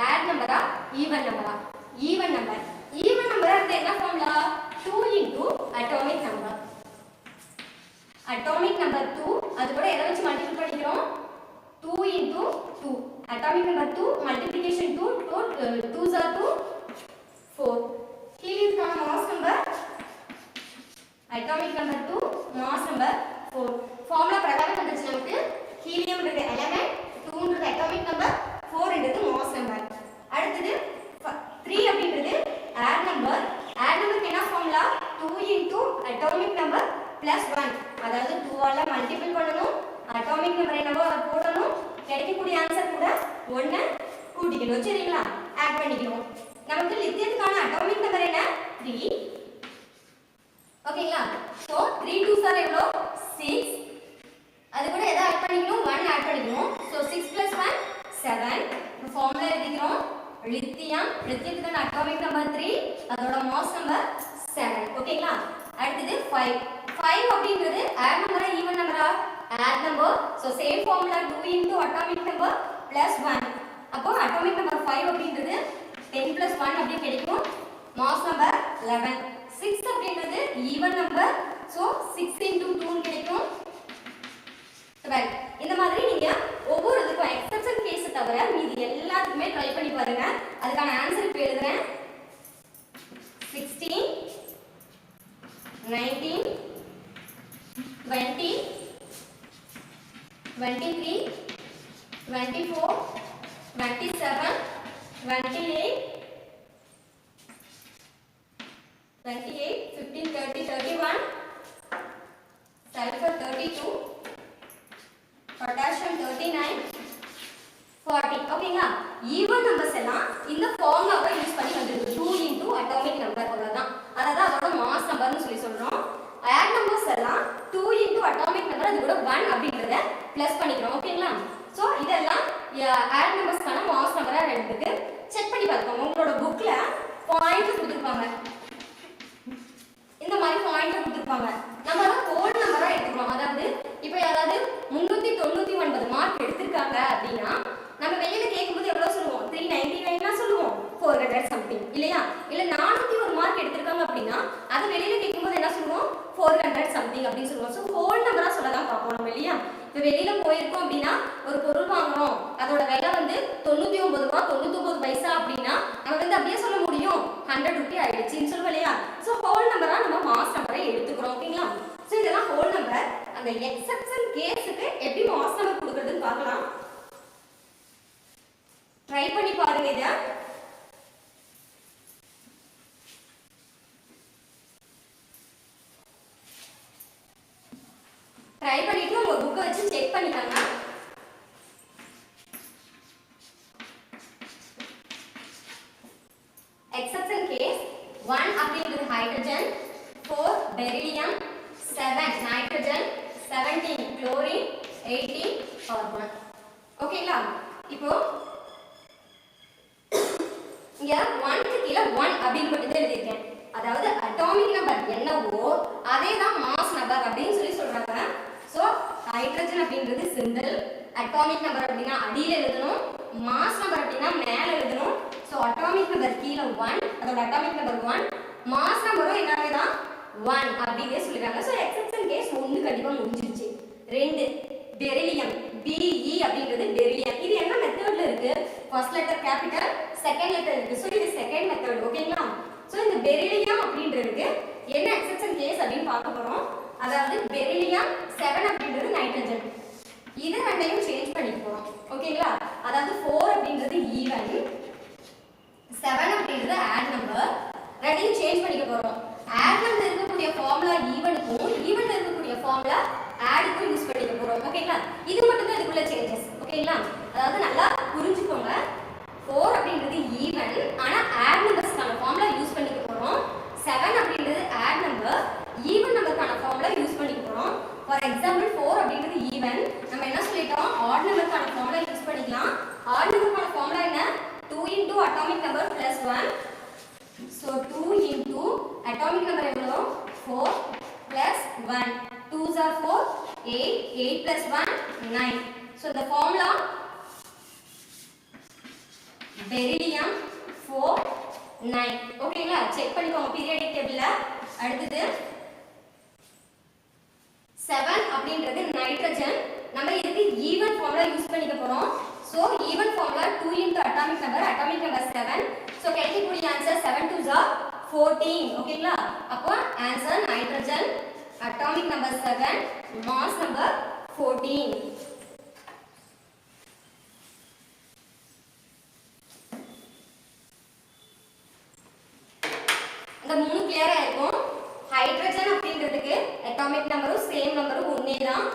ஆட் நம்பரா ஈவன் நம்பரா? Even number. ஈவன் நம்பரா அது என்ன formula? 2 into atomic number. Atomic number 2 அது கூட எதை வச்சு மல்டிப்ளை பண்ணிக்கிறோம்? 2 into 2. Atomic number 2 multiplication 2 2s are 2 4. ஹீலியம்கான mass number atomic number 2 mass number 4. Formula பிரகாரம் வந்துச்சு நமக்கு ஹீலியம்ன்றது எலிமெண்ட், 2ன்றது அட்டாமிக் நம்பர், 4ன்றது மாஸ் நம்பர். அடுத்து 3 அப்படிங்கிறது ஆட் நம்பர். ஆட் நம்பருக்கு என்ன formula? 2 into atomic number plus 1. அதாவது 2 ஆல மல்டிபிள் பண்ணனும், அட்டாமிக் நம்பர் என்னவோ அதை போடணும், கிடைக்கக்கூடிய ஆன்சர் கூட 1 கூட்டிக்கணும். சரிங்களா? ஆட் பண்ணிக்கணும். நமக்கு லித்தியத்துக்கான அட்டாமிக் நம்பர் என்ன? 3. ஓகேங்களா? சோ 3 2s are எவ்வளோ? 6. அது கூட எதை ஆட் பண்ணிக்கணும்? 1 ஆட் பண்ணிக்கணும். So 6 plus 1 7. ஃபார்முலா எழுதிக்கிறோம். லித்தியத்துக்கான அட்டாமிக் நம்பர் 3, அதோட மாஸ் நம்பர் 7. ஓகேங்களா? அடுத்து 5. 5 அப்படிங்கிறது ஆட் நம்பரா ஈவன் நம்பரா? Add number. So same formula 2 into atomic number plus 1. அப்போ அட்டாமிக் நம்பர் 5 அப்படிங்கிறது 10 plus 1 அப்படி கிடைக்கும். Mass number 11. 6 அப்படிங்கிறது ஈவன் நம்பர். சோ 6 into 2 கிடைக்கும் 12. இந்த மாதிரி நீங்க ஒவ்வொரு இதுக்கும் எக்ஸெப்ஷன் கேஸ் தவிர மீதி எல்லாத்துக்குமே ட்ரை பண்ணி பாருங்க. அதுக்கான ஆன்சர் இப்ப எழுதுறேன். 16 19 20 23 24 27 28 28, 15, 30, 31, sulfur 32, potassium 39, 40. ஓகேங்களா? ஈவன் நம்பர்ஸ் எல்லாம் இந்த ஃபார்முலாவை யூஸ் பண்ணி வந்திருக்கு. 2 into atomic number அவ்வளவுதான். அதாவது அதோட மாஸ் நம்பர்னு சொல்லி சொல்றோம். ஆட் நம்பர்ஸ் எல்லாம் 2 into atomic number அது கூட 1 அப்படிங்கறத ப்ளஸ் பண்ணிக்கிறோம். ஓகேங்களா? சோ இதெல்லாம் ஆட் நம்பர்ஸ்க்கான மாஸ் நம்பரா எடுத்துட்டு செக் பண்ணி பார்ப்போம். உங்களோட புக்ல பாயிண்ட் கொடுத்திருப்பாங்க. இந்த மாதிரி பாயிண்ட் கொடுத்திருப்பாங்க. நம்ம அத ஹோல் நம்பரா எடுத்துக்கிறோம். அதாவது இப்போ யாராவது 399 மார்க் எடுத்திருக்காங்க அப்படினா நம்ம வெளியில கேக்கும்போது எவ்வளவு சொல்லுவோம்? 399 சொல்லுவோம். 400 சம்திங் இல்லையா? இல்ல 401 மார்க் எடுத்திருக்காங்க அப்படினா அது வெளியில கேக்கும்போது என்ன சொல்லுவோம்? 400 சம்திங் அப்படி சொல்லுவோம். சோ ஹோல் நம்பரா சொல்ல தான் பாப்போம் நம்ம இல்லையா? இப்போ வெளியில போயிருக்கோம் அப்படினா ஒரு பொருள் வாங்குறோம். அதோட விலை வந்து 99 ரூபாய் 99 பைசா அப்படினா நம்ம வந்து அப்படியே சொல்ல முடியும் 100 ரூபாய் ஆயிடுச்சுன்னு சொல்லுவோம் இல்லையா? சோ ஹோல் நம்பரா நம்ம மாஸ் நம்பரை எடுத்துக்கிறோம். ஓகேங்களா? சோ இதெல்லாம் ஹோல் நம்பர். அந்த எக்ஸெப்ஷன் கேஸ்க்கு எப்படி மாஸ் நம்பர் கொடுக்கிறதுன்னு பார்க்கலாம். ட்ரை பண்ணி பாருங்க இத. ட்ரை பண்ணிட்டு உங்க புக்கை வச்சு செக் பண்ணிக்கங்க. எக்ஸெப்ஷன் கேஸ் 1 அப்படிங்கிறது hydrogen, 4 beryllium, 7 nitrogen, 17 chlorine, 18 carbon. ஓகேங்களா? இப்போ இங்க 1 க்கு கீழ 1 அப்படினு மட்டும் தான் எழுதிருக்கேன். அதாவது அட்டாமிக் நம்பர் என்னவோ அதே தான் மாஸ் நம்பர் அப்படினு சொல்லி சொல்றாங்க. சோ ஹைட்ரஜன் அப்படிங்கிறது சிம்பிள், அட்டாமிக் நம்பர் அப்படினா அடியில எழுதணும், மாஸ் நம்பர் அப்படினா மேல எழுதணும். சோ அட்டாமிக் நம்பர் கீழ 1, அதோட அட்டாமிக் நம்பர் 1, மாஸ் நம்பரும் என்னவே தான் 1 அப்படினே சொல்றாங்க. சோ எக்ஸெப்ஷன் கேஸ் 1 கண்டிப்பா முடிஞ்சிருச்சு. 2 பெரிலியம், BE அப்படிங்கிறது பெரிலியம். இது என்ன மெத்தட்ல இருக்கு? First letter capital, second letter இருக்கு. சோ இது செகண்ட் மெத்தட். ஓகேங்களா? சோ இந்த பெரிலியம் அப்படிங்கிறதுக்கு என்ன எக்ஸெப்ஷன் கேஸ் அப்படினு பார்க்க போறோம். அதாவது பெரிலியம் 7 அப்படிங்கிறது நைட்ரஜன். இத ரெண்டையும் சேஞ்ச் பண்ணிக்க போறோம். ஓகேங்களா? அதாவது 4 அப்படிங்கிறது ஈவன், 7 அப்படிங்கிறது ஆட் நம்பர். ரெண்டையும் சேஞ்ச் பண்ணிக்க போறோம். ஆட் நம்பர் இருக்கக்கூடிய ஃபார்முலா ஈவனுக்கும் ஈவன்ல இருக்கக்கூடிய ஃபார்முலா ஆடுக்கும் யூஸ் பண்ணிக்க போறோம். ஓகேங்களா? இது மட்டும் தான் இதுக்குள்ள சேஞ்சஸ். ஓகேங்களா? அதாவது நல்லா புரிஞ்சுக்கோங்க. 4 அப்படிங்கிறது ஈவன், ஆனா ஆட் நம்பர்ஸ்க்கான ஃபார்முலா யூஸ் பண்ணிக்க போறோம். 7 அப்படிங்கிறது ஆட் நம்பர், ஈவன் நம்பர்க்கான ஃபார்முலா யூஸ் பண்ணிக்க போறோம். ஃபார் எக்ஸாம்பிள் 4 அப்படிங்கிறது ஈவன், நம்ம என்ன சொல்லிட்டோம்? ஆட் நம்பர்க்கான ஃபார்முலா யூஸ் பண்ணிக்கலாம். ஆட் நம்பர்க்கான ஃபார்முலா என்ன? 2 into atomic number plus 1. So 2 into atomic number எவ்வளவு? 4 plus 1. 2s are 4, 8, 8 plus 1, 9. So the formula beryllium 4, 9. ஓகேங்களா? செக் பண்ணிக்கோங்க பீரியாடிக் டேபிள்ல. அடுத்து 7 அப்படிங்கிறது நைட்ரஜன். நம்ம இதுக்கு ஈவன் ஃபார்முலா யூஸ் பண்ணிக்க போறோம். So even formula 2 into atomic number 7. So கிடைக்கக்கூடிய ஆன்சர் 7 2s are 14. ஓகேங்களா? அப்போ answer nitrogen, atomic number 7, mass number 14. இந்த மூணு கிளியரா இருக்கும். ஹைட்ரஜன் அப்படிங்கிறதுக்கு அட்டாமிக் நம்பரும் சேம் நம்பரும் ஒண்ணே தான்.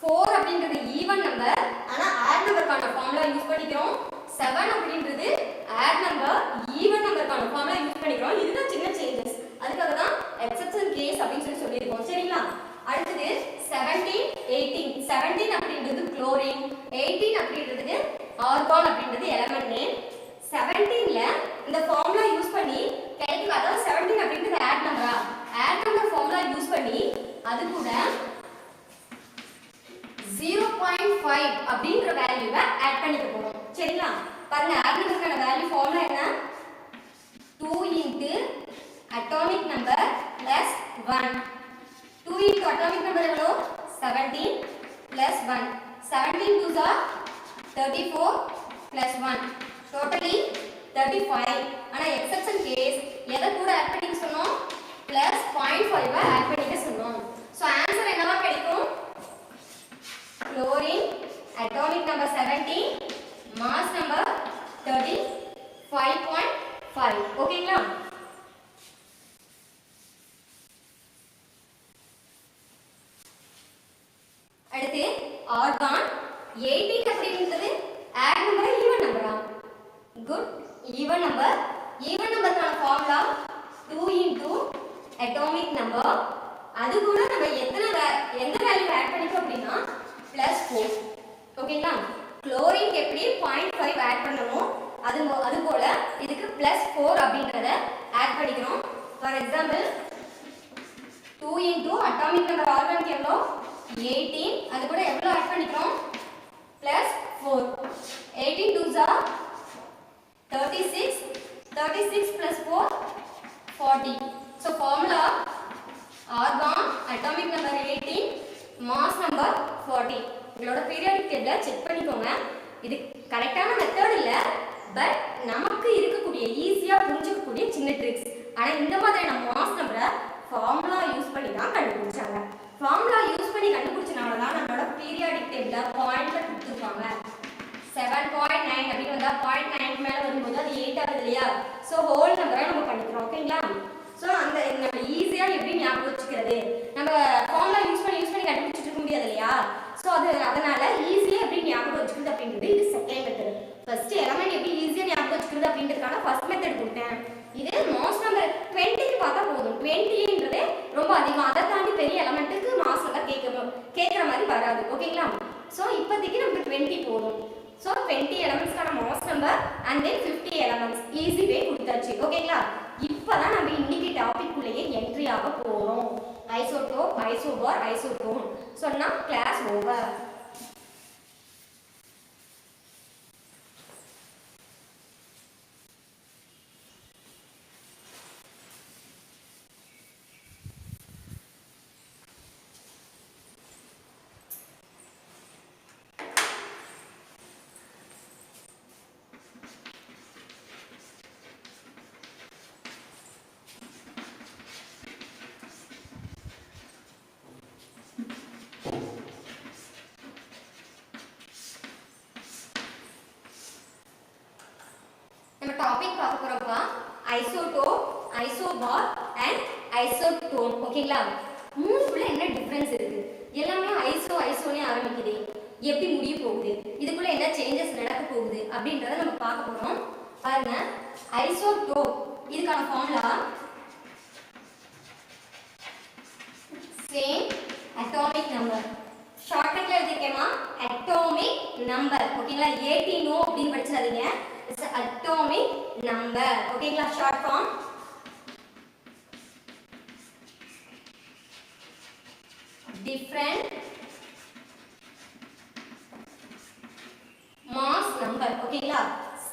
4 அப்படிங்கிறது ஈவன் நம்பர், ஆனா ஆட் நம்பர்க்கான ஃபார்முலா யூஸ் பண்ணிக்கிறோம். 7 அப்படிங்கிறது ஆட் நம்பர், ஈவன் நம்பர்க்கான ஃபார்முலா யூஸ் பண்ணிக்கிறோம். இதுதான் சின்ன சேஞ்சஸ். அதுக்காக தான் எக்ஸெப்ஷன் கேஸ் அப்படின்னு சொல்லியிருக்கோம். சரிங்களா? அடுத்து 17, 18. 17 அப்படிங்கிறது குளோரின், 18 அப்படிங்கிறது ஆர்கான் அப்படிங்கிறது எலிமெண்ட் நேம். 17ல இந்த ஃபார்முலா யூஸ் பண்ணி கிடைக்கும். அதாவது 17 அப்படிங்கிறது ஆட் நம்பரா? ஆட் நம்பர் ஃபார்முலா யூஸ் பண்ணி அது கூட 0.5 அப்படிங்கற வேல்யூவை ஆட் பண்ணிக்க போறோம். சரிங்களா? பாருங்க ஆட் நம்பர்க்கான வேல்யூ ஃபார்முலா என்ன? 2 into atomic number plus 1. 2 into atomic number எவ்வளவு? 17 plus 1. 17 2s are 34 plus 1. Totally 35. ஆனா எக்ஸெப்ஷன் கேஸ் எதை கூட ஆட் பண்ணிக்க சொன்னோம்? plus 0.5 ஆட் பண்ணிக்க சொன்னோம். சோ ஆன்சர் என்னவா கிடைக்கும்? Chlorine, atomic number 17, mass number 35.5. ஓகேங்களா? argon. 18 அப்படிங்கிறது add number even number. Good. Even number. Even number கான formula 2 into atomic number. அது கூட நம்ம எந்த வேல்யூ ஆட் பண்ணிட்டோம் அப்படினா +4. ஓகேங்களா? குளோரின் எப்படி 0.5 ஆட் பண்ணனும் அது போல இதுக்கு +4 அப்படிங்கறத ஆட் பண்ணிக்கிறோம். For example 2 into atomic number organic எவ்வளோ 18 அது கூட எவ்வளோ ஆட் பண்ணிக்கிறோம் +4. 18 2s are 36 36 plus 4 40. So formula argon atomic number 18 mass number 40. உங்களோட periodic table செக் பண்ணிக்கோங்க. இது கரெக்டான மெத்தட் இல்ல பட் நமக்கு இருக்கக்கூடிய ஈஸியா புரிஞ்சிக்கக்கூடிய சின்ன ட்ரிக்ஸ். ஆனா இந்த மாதிரியான மாஸ் நம்பரை ஃபார்முலா யூஸ் பண்ணி தான் கண்டுபிடிச்சாங்க. ஃபார்முலா யூஸ் பண்ணி கண்டுபிடிச்சனால தான் நம்மளோட பீரியாடிக் டேபிள்ல பாயிண்ட்ல கொடுத்துருப்பாங்க. 7.9 அப்படி வந்தா 0.9 மேல வரும்போது அது 8 ஆகுது இல்லையா? சோ ஹோல் நம்பரை நம்ம பண்ணிக்கிறோம். ஓகேங்களா? சோ அந்த நம்ம ஈஸியா எப்படி ஞாபகம் வச்சுக்கிறது? நம்ம ஃபார்முலா யூஸ் பண்ணி கண்டுபிடிச்சிட்டு இருக்க முடியாது இல்லையா? சோ அதனால ஈஸியா எப்படி ஞாபகம் வச்சுக்கிறது அப்படிங்கிறது இது செகண்ட் மெத்தட். ஃபர்ஸ்ட் எலிமெண்ட் எப்படி ஈஸியா ஞாபகம் வச்சுக்கிறது அப்படிங்கிறதுக்கான ஃபர்ஸ்ட் மெத்தட் கொடுத்தேன். இது மாஸ் நம்பர் 20 க்கு பார்த்தா போதும். 20ன்றது ரொம்ப அதிகம். அதை தாண்டி பெரிய எலிமெண்ட்டுக்கு மாஸ் நம்பர் கேட்குற மாதிரி வராது. ஓகேங்களா? சோ இப்போதைக்கு நமக்கு 20 போதும். So 20 elements கான mass number and then 50 elements easy way கொடுத்தாச்சு. ஓகேங்களா? இப்போதான் நம்ம இன்னைக்கு டாபிக் குள்ளேயே என்ட்ரி ஆக போறோம். Isotope, isobar, isotone. சொன்னா கிளாஸ் ஓவர். டாபிக் பார்க்க போறோம்ப்பா. Isotope, isobar and isotone. ஓகேங்களா? மூணுக்குள்ள என்ன டிஃபரன்ஸ் இருக்கு? எல்லாமே ஐசோனே ஆரம்பிக்குது. எப்படி முடிய போகுது? இதுக்குள்ள என்ன சேஞ்சஸ் நடக்க போகுது அப்படின்றத நம்ம பார்க்க போறோம். பாருங்க, ஐசோடோப் இதுக்கான ஃபார்முலா சேம் அட்டாமிக் நம்பர். ஷார்ட்கட்ல எழுதிக்கேமா அட்டாமிக் நம்பர். ஓகேங்களா? 18 அப்படின்னு படிச்சாதீங்க. It's an atomic number. ஓகேங்களா? short form different mass number. ஓகேங்களா?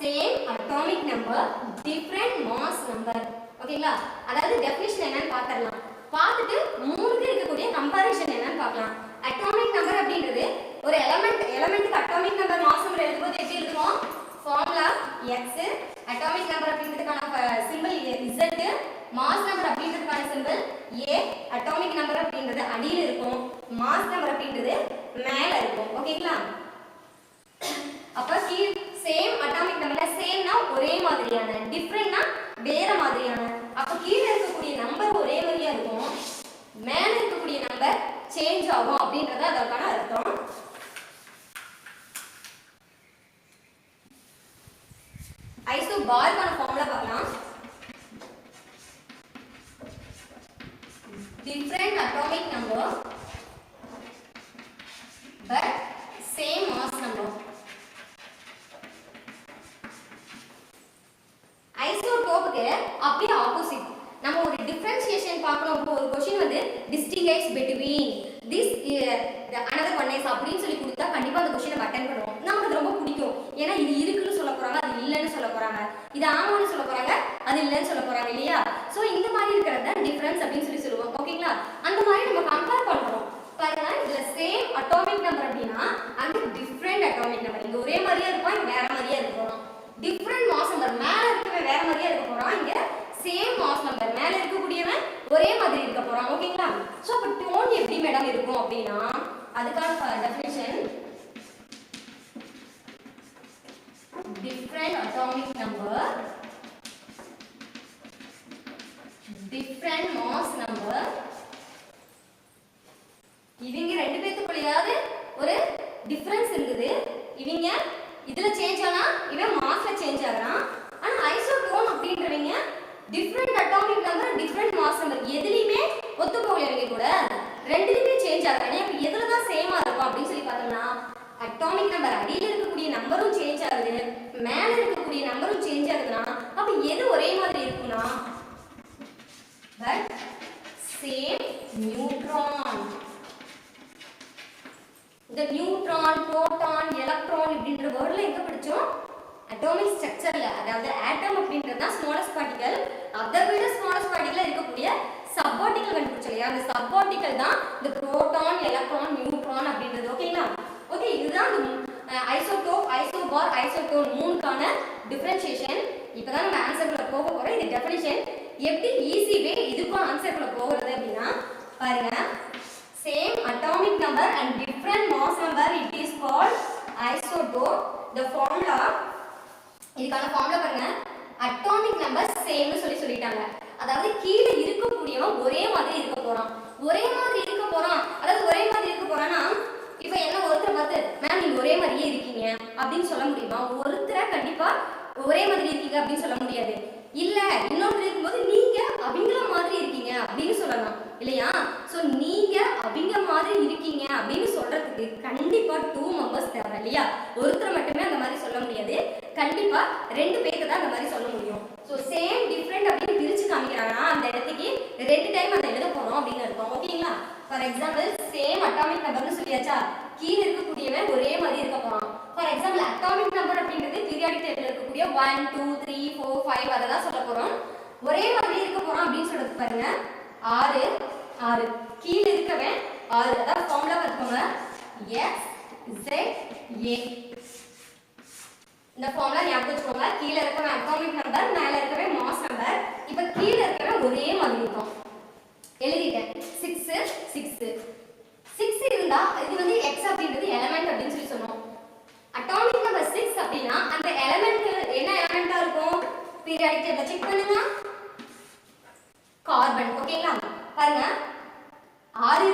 same atomic number different mass number. ஓகேங்களா? அதாவது டெஃபினிஷன் என்னன்னு பார்த்துடலாம். பார்த்துட்டு மூணுக்கு இருக்கக்கூடிய கம்பேரிஷன் என்னன்னு பார்க்கலாம். அட்டாமிக் நம்பர் அப்படின்றது ஒரு எலிமெண்ட்டுக்கு அட்டாமிக் நம்பர் மாஸ் நம்பர் எழுதும்போது எப்படி இருக்கும்? ஃபார்முலா x, அட்டாமிக் நம்பர் அப்படிங்கிறதுக்கான சிம்பிள் z, மாஸ் நம்பர் அப்படிங்கிறதுக்கான சிம்பிள் a, அட்டாமிக் நம்பர் அப்படிங்கிறது அடியில் இருக்கும், மாஸ் நம்பர் அப்படிங்கிறது மேல இருக்கும். ஓகேங்களா? அப்ப சேம் அட்டாமிக் நம்பர், சேம்னா ஒரே மாதிரியான, டிஃபரண்ட்னா வேற மாதிரியான. அப்ப கீழ இருக்கக்கூடிய நம்பர் ஒரே மாதிரியா இருக்கும், மேல இருக்கக்கூடிய நம்பர் சேஞ்ச் ஆகும் அப்படின்றது அதற்கான அர்த்தம். ஐசோபார்க்கான ஃபார்முலா பார்க்கலாம். Different atomic number but same mass number. ஐசோடோப்புக்கு அப்படியே ஆப்போசிட். நம்ம ஒரு டிஃபரன்ஷியேஷன் பார்க்கணும். இப்போ ஒரு क्वेश्चन வந்து distinguish between this another one is அப்படின்னு சொல்லி கொடுத்தா கண்டிப்பா அந்த क्वेश्चन அட்டெண்ட் பண்ணுவோம். நமக்கு அது ரொம்ப பிடிக்கும். ஏன்னா இது இருக்குன்னு சொல்ல போறாங்க, அது இல்லைன்னு சொல்ல போறாங்க, இது ஆமான்னு சொல்ல போறாங்க, அது இல்லைன்னு சொல்ல போறாங்க இல்லையா? சோ இந்த மாதிரி இருக்கிறது தான் டிஃபரன்ஸ் அப்படின்னு சொல்லி சொல்லுவோம். ஓகேங்களா? அந்த மாதிரி நம்ம கம்பேர் பண்றோம். பாருங்க, இதுல சேம் அட்டாமிக் நம்பர் அப்படின்னா அங்க டிஃபரண்ட் அட்டாமிக் நம்பர். இங்க ஒரே மாதிரியா இருக்கும், இங்க வேற மாதிரியா இருக்கும். டிஃபரண்ட் மாஸ் நம்பர், மேல இருக்கவே வேற மாதிரியா இருக்க போறான், இங்க சேம் மாஸ் நம்பர், மேல இருக்கக்கூடியவன் ஒரே மாதிரி இருக்க போறான். ஓகேங்களா? சோ அப்ப டோன் எப்படி மேடம் இருக்கும் அப்படின்னா அதுக்கான definition different atomic number, different mass number. இவங்க ரெண்டு பேத்துக்குள்ளயாவது ஒரு நம்பர் அடியில் இருக்கக்கூடிய நம்பரும் சேஞ்ச் ஆகுது, மேல இருக்கக்கூடிய நம்பரும் சேஞ்ச் ஆகுதுன்னா அப்ப எது ஒரே மாதிரி இருக்கும்னா பட் சேம் நியூட்ரான். இந்த நியூட்ரான், புரோட்டான், எலக்ட்ரான் இப்படின்ற வேர்ட்ல எங்க படிச்சோம்? அட்டாமிக் ஸ்ட்ரக்சர்ல. அதாவது ஆட்டம் அப்படின்றது தான் ஸ்மாலஸ்ட் பார்ட்டிகல். அதை விட ஸ்மாலஸ்ட் பார்ட்டிகல்ல இருக்கக்கூடிய சப் பார்ட்டிகல் கண்டுபிடிச்சோம் இல்லையா? அந்த சப் பார்ட்டிகல் தான் இந்த புரோட்டான், எலக்ட்ரான், நியூட்ரான் அப்படின்றது. ஓகேங்களா? ஓகே, இதுதான் ஐசோடோப், ஐசோபார், ஐசோடோன் மூணுக்கான டிஃபரன்ஷியேஷன். இப்பதான் நம்ம ஆன்சர்க்குள்ள போக போறோம். இது டெஃபினிஷன். எப்படி ஈஸி வே இதுக்கும் ஆன்சர்க்குள்ள போகிறது அப்படின்னா பாருங்க. Same atomic number and different mass number, it is called isotope. the formula, இதுக்கான ஃபார்முலா பாருங்க. அட்டாமிக் நம்பர் சேம்னு சொல்லிட்டாங்க. அதாவது கீழே இருக்கக்கூடியவன் ஒரே மாதிரி இருக்க போறான். ஒரே மாதிரி இருக்க போறான், அதாவது ஒரே மாதிரி இருக்க போறான்னா இப்ப என்ன ஒருத்தரை பார்த்து மேம் நீங்க ஒரே மாதிரியே இருக்கீங்க அப்படின்னு சொல்ல முடியுமா? ஒருத்தரை கண்டிப்பா ஒரே மாதிரி இருக்கீங்க அப்படின்னு சொல்ல முடியாது. இல்ல இன்னொரு இருக்கும்போது நீங்க அப்படிங்கிற மாதிரி இருக்கீங்க அப்படின்னு சொல்லலாம் இல்லையா? சோ நீங்க அப்படிங்கிற மாதிரி இருக்கீங்க அப்படின்னு சொல்றதுக்கு கண்டிப்பா 2 மெம்பர்ஸ் தேவை இல்லையா? ஒருத்தர் மட்டுமே அந்த மாதிரி சொல்ல முடியாது. கண்டிப்பா 2 பேருக்கு தான் அந்த மாதிரி சொல்ல முடியும். சோ சேம் டிஃபரண்ட் அப்படின்னு பிரிச்சு காமிக்கிறாங்கன்னா அந்த இடத்துக்கு 2 டைம் அதை எழுத போறோம் அப்படின்னு அர்த்தம். ஓகேங்களா? ஃபார் எக்ஸாம்பிள் சேம் அட்டாமிக் நம்பர்னு சொல்லியாச்சா, கீழே இருக்கக்கூடியவன் ஒரே மாதிரி இருக்க போறான். ஃபார் எக்ஸாம்பிள் அட்டாமிக் நம்பர் அப்படின்றது பீரியாடிக் டேபிள்ல இருக்கக்கூடிய 1 2 3 4 5 அதை தான் சொல்ல போறோம். ஒரே மாதிரி இருக்க போறோம் அப்படின்னு சொல்றது பாருங்க. 6 6 கீழே இருக்கவன் 6. அதாவது ஃபார்முலா பார்த்துக்கோங்க. S Z A. இந்த ஃபார்முலா ஞாபகம் வச்சுக்கோங்க. கீழே இருக்கவன் அட்டாமிக் நம்பர், மேல இருக்கவன் மாஸ் நம்பர். இப்போ கீழே இருக்கவன் ஒரே மாதிரி இருக்கும். எழுதிட்டேன். 6 6 6 இருந்தா இது வந்து x அப்படின்றது எலிமெண்ட் அப்படின்னு சொல்லி சொன்னோம். அட்டாமிக் நம்பர் 6 அப்படினா அந்த எலிமெண்ட் என்ன எலிமெண்டா இருக்கும்? பீரியாடிக் டேபிள் செக் பண்ணுங்க. கார்பன். ஓகேங்களா? பாருங்க 6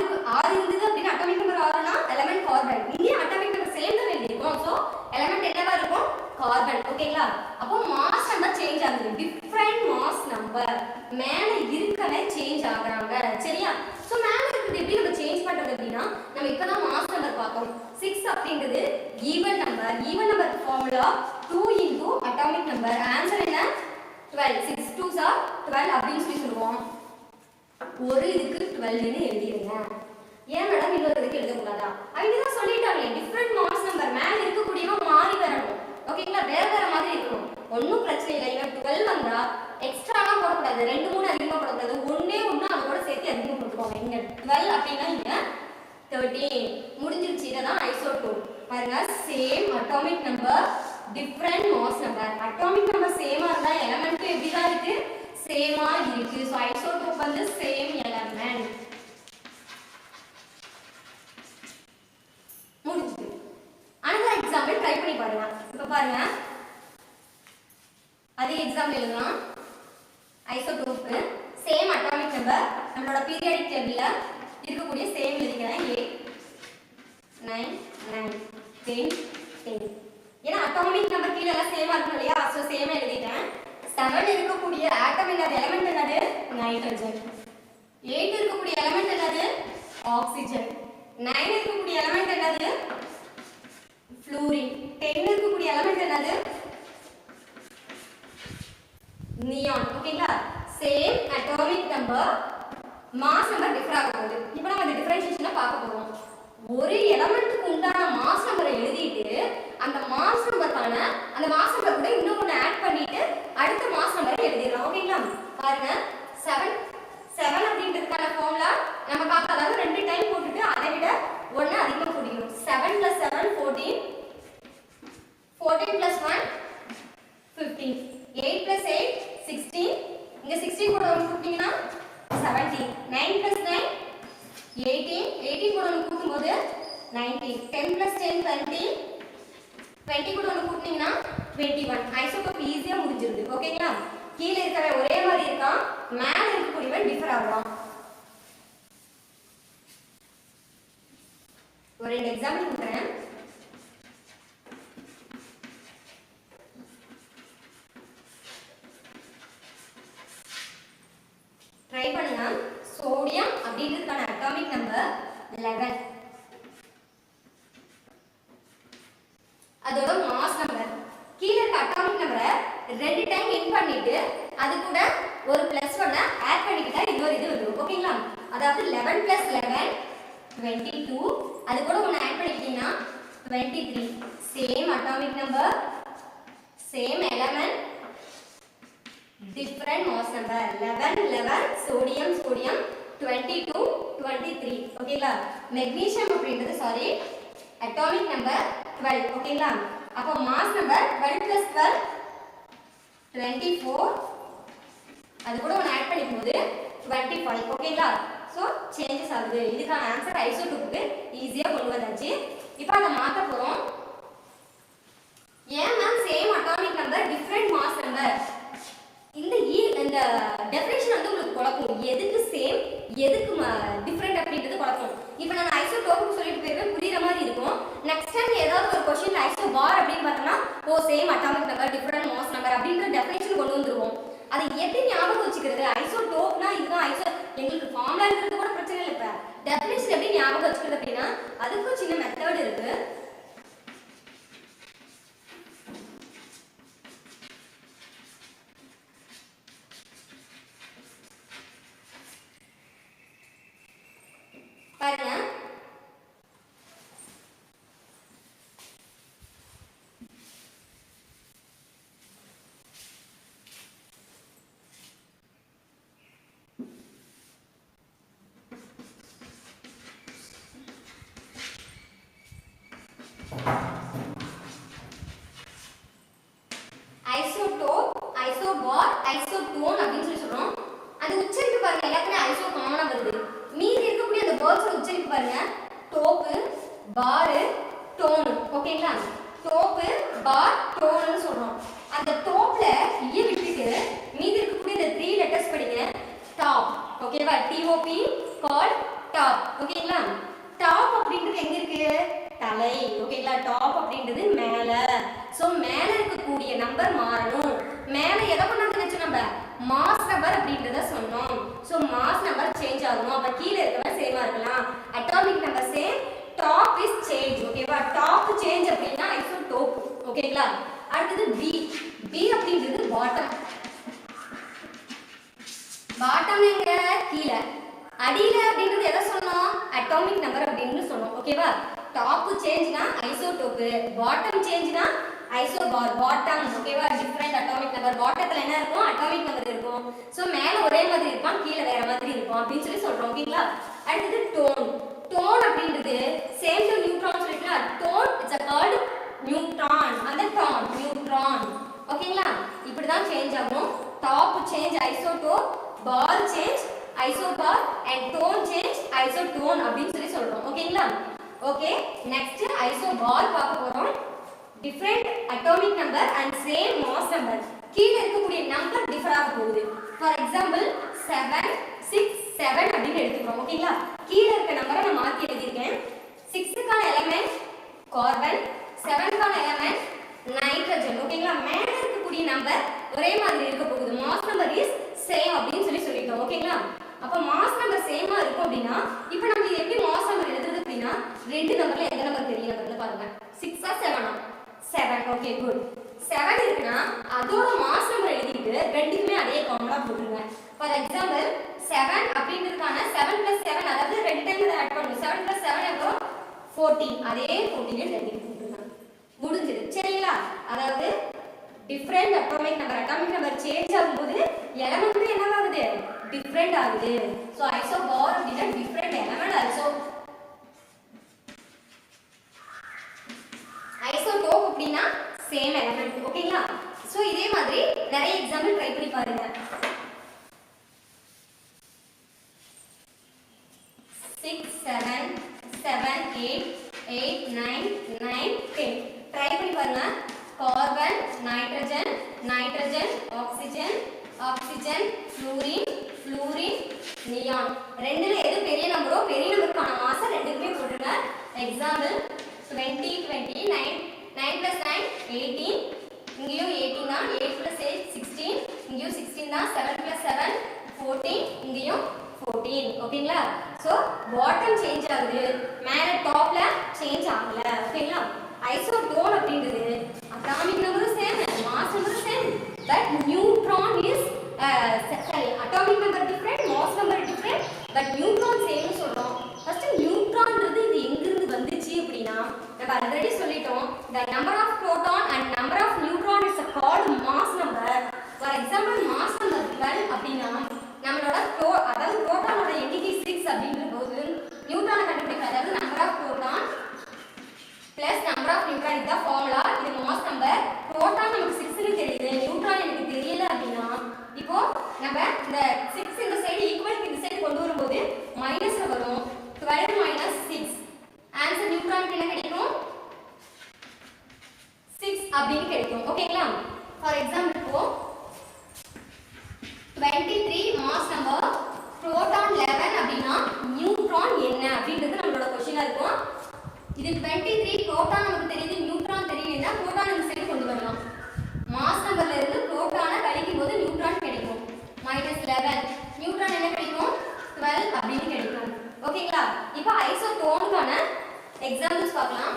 இருந்தது அப்படினா அட்டாமிக் நம்பர் 6னா எலிமெண்ட் கார்பன். இங்க அட்டாமிக் நம்பர் சேம் தான் எழுதிருக்கோம். சோ எலிமெண்ட் என்னவா இருக்கும்? கார்பன். ஓகேங்களா? அப்போ மாஸ் நம்பர் சேஞ்ச் ஆகுது. Different mass number. மேல இருக்கவே சேஞ்ச் ஆகுறாங்க. சரியா? சோ மேல இருக்குது எப்படி நம்ம சேஞ்ச் பண்றது அப்படினா நம்ம இப்பதான் மாஸ் நம்பர் பார்த்தோம். 6 அப்படிங்கிறது even number. Even number formula 2 into atomic number. Answer என்ன? 12. 6 2s are 12 அப்படின்னு சொல்லி சொல்லுவோம். ஒரு இதுக்கு 12 ன்னு எழுதிருங்க. ஏன் மேடம் இன்னொரு இதுக்கு எழுத கூடாதா? அப்படிதான் சொல்லிட்டாங்க. டிஃபரண்ட் மாஸ் நம்பர் மேல இருக்கக்கூடியவன் மாறி வரணும். ஓகேங்களா? வேற வேற மாதிரி இருக்கணும். ஒன்னும் பிரச்சனை இல்லை. இங்க 12 வந்தா எக்ஸ்ட்ராலாம் போடக்கூடாது. 2 3 அதிகமா போடக்கூடாது. ஒண்ணே ஒண்ணு அது கூட சேர்த்து அதிகமா போட்டுக்கோங்க. இங்க 12 அப்படின்னா இங்க 13 முடிஞ்சிருச்சு. இதுதான் ஐசோடோப். பாருங்க, same atomic number, different mass number. Atomic number சேமா இருந்தா எலிமெண்ட் எப்படிதான் இருக்கு? சேமா இருக்கு. சோ ஐசோடோப் வந்து சேம் எலிமெண்ட். முடிஞ்சது. another example ட்ரை பண்ணி பாருங்க. இப்ப பாருங்க, அதே எக்ஸாம்பிள் எழுதலாம். ஐசோடோப் சேம் அட்டாமிக் நம்பர் நம்மளோட பீரியாடிக் டேபிள்ல இருக்கக்கூடிய சேம் எழுதிக்கிறேன். 8 9 9 10 10. ஏன்னா அட்டாமிக் நம்பர் கீழ எல்லாம் சேமா இருக்கும் இல்லையா? சோ சேமா எழுதிட்டேன். 7 இருக்கக்கூடிய ஆட்டம் என்னது? எலிமெண்ட் என்னது? நைட்ரஜன். 8 இருக்கக்கூடிய எலிமெண்ட் என்னது? ஆக்ஸிஜன். 9 இருக்கக்கூடிய எலிமெண்ட் என்னது? ஃப்ளூரின். 10 இருக்கக்கூடிய எலிமெண்ட் என்னது? நியான். ஓகேங்களா? Same atomic number, mass number differ ஆக போகுது. இப்போ நம்ம இந்த டிஃபரன்ஷியேஷனை பார்க்க போறோம். ஒரு எலிமெண்ட்டுக்கு உண்டான மாஸ் நம்பரை எழுதிட்டு அந்த மாஸ் நம்பருக்கான அந்த மாஸ் நம்பர் கூட இன்னும் ஒன்று ஆட் பண்ணிட்டு அடுத்த மாஸ் நம்பரை எழுதிடலாம். ஓகேங்களா? பாருங்க, 7 7 அப்படின்றதுக்கான ஃபார்முலா நம்ம பார்க்க, அதாவது 2 டைம் போட்டுட்டு அதை விட 1 அதிகமாக கூட்டிக்கணும். 7 + 7 14 14 + 1 15 8 + 8 16. இங்க 16 கூட 1 கூட்டினா 17. 9 + 9 18. 18 கூட 1 கூட்டும்போது 19. 10 + 10 20. 20 கூட 1 கூட்டினீங்கன்னா 21. ஐசோடோப் ஈஸியா முடிஞ்சிருது. ஓகேங்களா? கீழ இருக்கவன் ஒரே மாதிரி இருக்கான், மேல இருக்கக்கூடியவன் டிஃபர் ஆகுறான். ஒரு 2 எக்ஸாம்பிள் கொடுக்குறேன். ட்ரை பண்ணுங்க. சோடியம் அப்படின்றதுக்கான அட்டாமிக் நம்பர் 11. அதோட மாஸ் நம்பர். கீழ இருக்க அட்டாமிக் நம்பரை 2 டைம் இன் பண்ணிட்டு அது கூட ஒரு +1 ஆட் பண்ணிக்கிட்டா இன்னொரு இது வந்துரும். ஓகேங்களா? அதாவது 11 + 11 22, அது கூட ஒன்னு ஆட் பண்ணிக்கிட்டீங்கன்னா 23. Same atomic number, same element, different mass number. 11 11 sodium sodium 22 23. ஓகேங்களா? magnesium அப்படின்றது சாரி atomic number 12. ஓகேங்களா? அப்போ mass number 12 + 12 24, அது கூட ஒன்னு ஆட் பண்ணிக்கும்போது 25. ஓகேங்களா? சோ சேஞ்சஸ் ஆகுது. இதுக்கான ஆன்சர் ஐசோடோப்புக்கு ஈஸியா கொண்டு வந்தாச்சு. இப்போ அத மாத்த போறோம். ஏன் ma'am same atomic number different mass number? இந்த டெஃபினிஷன் வந்து உங்களுக்கு குழப்பம். எதுக்கு சேம் எதுக்கு டிஃபரண்ட் அப்படின்றது குழப்பம். இப்போ நான் ஐசோடோப்புக்கு சொல்லிட்டு போயிருவேன், புரியுற மாதிரி இருக்கும். நெக்ஸ்ட் டைம் ஏதாவது ஒரு क्वेश्चन ஐசோபார் அப்படின்னு பார்த்தோம்னா ஓ same atomic number different mass number அப்படின்ற டெஃபினிஷன் கொண்டு வந்துருவோம். அதை எப்படி ஞாபகம் வச்சுக்கிறது? ஐசோடோப்னா இதுதான் ஐசோ, எங்களுக்கு ஃபார்முலா இருக்கிறது கூட பிரச்சனை இல்லை. இப்போ டெஃபினிஷன் எப்படி ஞாபகம் வச்சுக்கிறது அப்படின்னா அதுக்கும் சின்ன மெத்தட் இருக்கு. பாருங்க, ஐசோடோப், ஐசோபார், ஐசோடோன் அப்படின்னு சொல்லி சொல்றோம். அந்த உச்சரிப்பு பாருங்க எல்லாத்துலயும் ஐசோ காமனா வருது. மீதி இருக்கக்கூடிய அந்த வேர்ட்ஸ் உச்சரிப்பு பாருங்க டோப்பு, பார், டோன். ஓகேங்களா? டோப்பு, பார், டோன்னு சொல்றோம். அந்த டோப்ல ஈ விட்டுட்டு மீதி இருக்கக்கூடிய இந்த 3 லெட்டர்ஸ் படிங்க. டாப். ஓகேவா? TOP கால் டாப். ஓகேங்களா? டாப் அப்படின்றது எங்க இருக்கு? தலை. ஓகேங்களா? டாப் அப்படின்றது மேல. சோ மேல இருக்கக்கூடிய நம்பர் மாறணும். மேல எதை கொண்டாந்து வச்சு நம்ம மாஸ் நம்பர் அப்படின்றத சொன்னோம். சோ மாஸ் நம்பர் சேஞ்ச் ஆகும். அப்ப கீழ இருக்கவங்க சேமா இருக்கலாம். Atomic number same, top is change. ஓகேவா? டாப் சேஞ்ச் அப்படினா ஐசோடோப். ஓகேங்களா? அடுத்து பி. பி அப்படின்றது பாட்டம். பாட்டம் எங்க? கீழ. அடியில அப்படின்றது எதை சொன்னோம்? அட்டாமிக் நம்பர் அப்படின்னு சொன்னோம். ஓகேவா? டாப் சேஞ்ச்னா ஐசோடோப், பாட்டம் சேஞ்ச்னா ஐசோபார். பாட்டம். ஓகேவா? Different atomic number. பாட்டத்துல என்ன இருக்கும்? அட்டாமிக் நம்பர் இருக்கும். சோ மேல ஒரே மாதிரி இருக்கும், கீழ வேற மாதிரி இருக்கும் அப்படின்னு சொல்லி சொல்றோம். ஓகேங்களா? அடுத்து டோன். டோன் அப்படின்றது சேம் டு நியூட்ரான் சொல்லிட்டா. Tone it's called neutron. அந்த டோன் நியூட்ரான். ஓகேங்களா? இப்படி தான் சேஞ்ச் ஆகும். Top change isotope, bar change isobar and tone change isotone அப்படின்னு சொல்லி சொல்றோம். ஓகேங்களா? ஓகே, நெக்ஸ்ட் ஐசோபார் பார்க்க போறோம். Different atomic number and same mass number. கீழ இருக்கக்கூடிய நம்பர் டிஃபர் ஆக போகுது. ஃபார் எக்ஸாம்பிள் 7 6 7 அப்படின்னு எடுத்துக்கிறோம். ஓகேங்களா? கீழ இருக்க நம்பரை நான் மாத்தி எழுதியிருக்கேன். 6க்கான எலிமெண்ட் கார்பன், 7க்கான எலிமெண்ட் நைட்ரஜன். ஓகேங்களா? மேல இருக்கக்கூடிய நம்பர் ஒரே மாதிரி இருக்க போகுது. மாஸ் நம்பர் இஸ் சேம் அப்படின்னு சொல்லி சொல்லிட்டோம். ஓகேங்களா? அப்ப மாஸ் நம்பர் சேமா இருக்கும் அப்படின்னா இப்போ நம்ம இது எப்படி மாஸ் நம்பர் எழுதுறது அப்படின்னா ரெண்டு நம்பர்ல எந்த நம்பர் பெரிய நம்பர்னு பாருங்க. 6 ஆ 7 ஆ? 7. Okay good. 7 இருக்குன்னா அதோட மாஸ் நம்பர் எழுதிட்டு ரெண்டுக்குமே அதே காமனா போட்டுருங்க. ஃபார் எக்ஸாம்பிள் 7 அப்படின்றதுக்கான 7 + 7, அதாவது ரெண்டு டைம் இத ஆட் பண்ணனும். 7 + 7 எவ்வளவு? 14. அதே 14 ரெண்டுக்கு போட்டுருங்க. முடிஞ்சது. சரிங்களா? அதாவது டிஃபரண்ட் அட்டாமிக் நம்பர் சேஞ்ச் ஆகும்போது எலிமெண்ட் என்ன ஆகுது? டிஃபரண்ட் ஆகுது. சோ ஐசோபார் அப்படினா டிஃபரண்ட் எலிமெண்ட் ஆல்சோ. ஐசோடோப் அப்படினா சேம் எலிமெண்ட். ஓகேங்களா? சோ இதே மாதிரி நிறைய எக்ஸாம்பிள் ட்ரை பண்ணி பாருங்க. 6 7 7 8 8 9 9 10 ட்ரை பண்ணி பாருங்க. Carbon, nitrogen, nitrogen, oxygen, oxygen, fluorine, fluorine, neon. ரெண்டுல எது பெரிய நம்பரோ பெரிய நம்பருக்கான மாஸ் ரெண்டுக்குமே போடுங்க. எக்ஸாம்பிள் 20 20 9 9 + 9 18. இங்கேயும் 18 தான். 8 + 8 16. இங்கேயும் 16 தான். 7 + 7 14. இங்கேயும் 14. ஓகேங்களா? சோ பாட்டம் சேஞ்ச் ஆகுது, மேல டாப்ல சேஞ்ச் ஆகல. ஓகேங்களா? ஐசோடோன் அப்படிங்கிறது அட்டாமிக் நம்பரும் சேம், மாஸ் நம்பரும் same, but neutron is atomic number different, mass number different, but neutron same சொல்றோம். first நியூட்ரான்ன்றது இது எங்க இருந்து வந்துச்சு அப்படினா நம்ம ஆல்ரெடி சொல்லிட்டோம், the number of proton and number of neutron is called mass number. for example mass number 12 அப்படினா நம்மளோட அதாவது புரோட்டானோட எண்ணிக்கை 6 அப்படிங்கும்போது நியூட்ரானை கண்டுபிடிக்க, அதாவது number of proton plus number of neutron is the formula. இது mass number. proton நமக்கு 6 னு தெரியுது, neutron எனக்கு தெரியல அப்படினா இப்போ நம்ம இந்த 6 இந்த சைடு ஈக்குவல் இந்த சைடு கொண்டு வரும்போது மைனஸ்ல வரும். 12 minus 6 ஆன்சர் நியூட்ரானுக்கு என்ன கிடைக்கும்? 6 அப்படினு கிடைக்கும். ஓகேங்களா? ஃபார் எக்ஸாம்பிள் இப்போ 23 மாஸ் நம்பர், புரோட்டான் 11 அப்படினா நியூட்ரான் என்ன அப்படின்றது நம்மளோட क्वेश्चनா இருக்கும். இது 23 புரோட்டான் நமக்கு தெரியுது, நியூட்ரான் தெரியலனா புரோட்டான் இந்த சைடு கொண்டு வரலாம். மாஸ் நம்பர்ல இருந்து புரோட்டானை கழிக்கும் போது நியூட்ரான் கிடைக்கும். -11 நியூட்ரான் என்ன கிடைக்கும்? 12 அப்படினு கிடைக்கும். ஓகேங்களா? இப்போ ஐசோடோனுக்கான எக்ஸாம்பிள்ஸ் பார்க்கலாம்.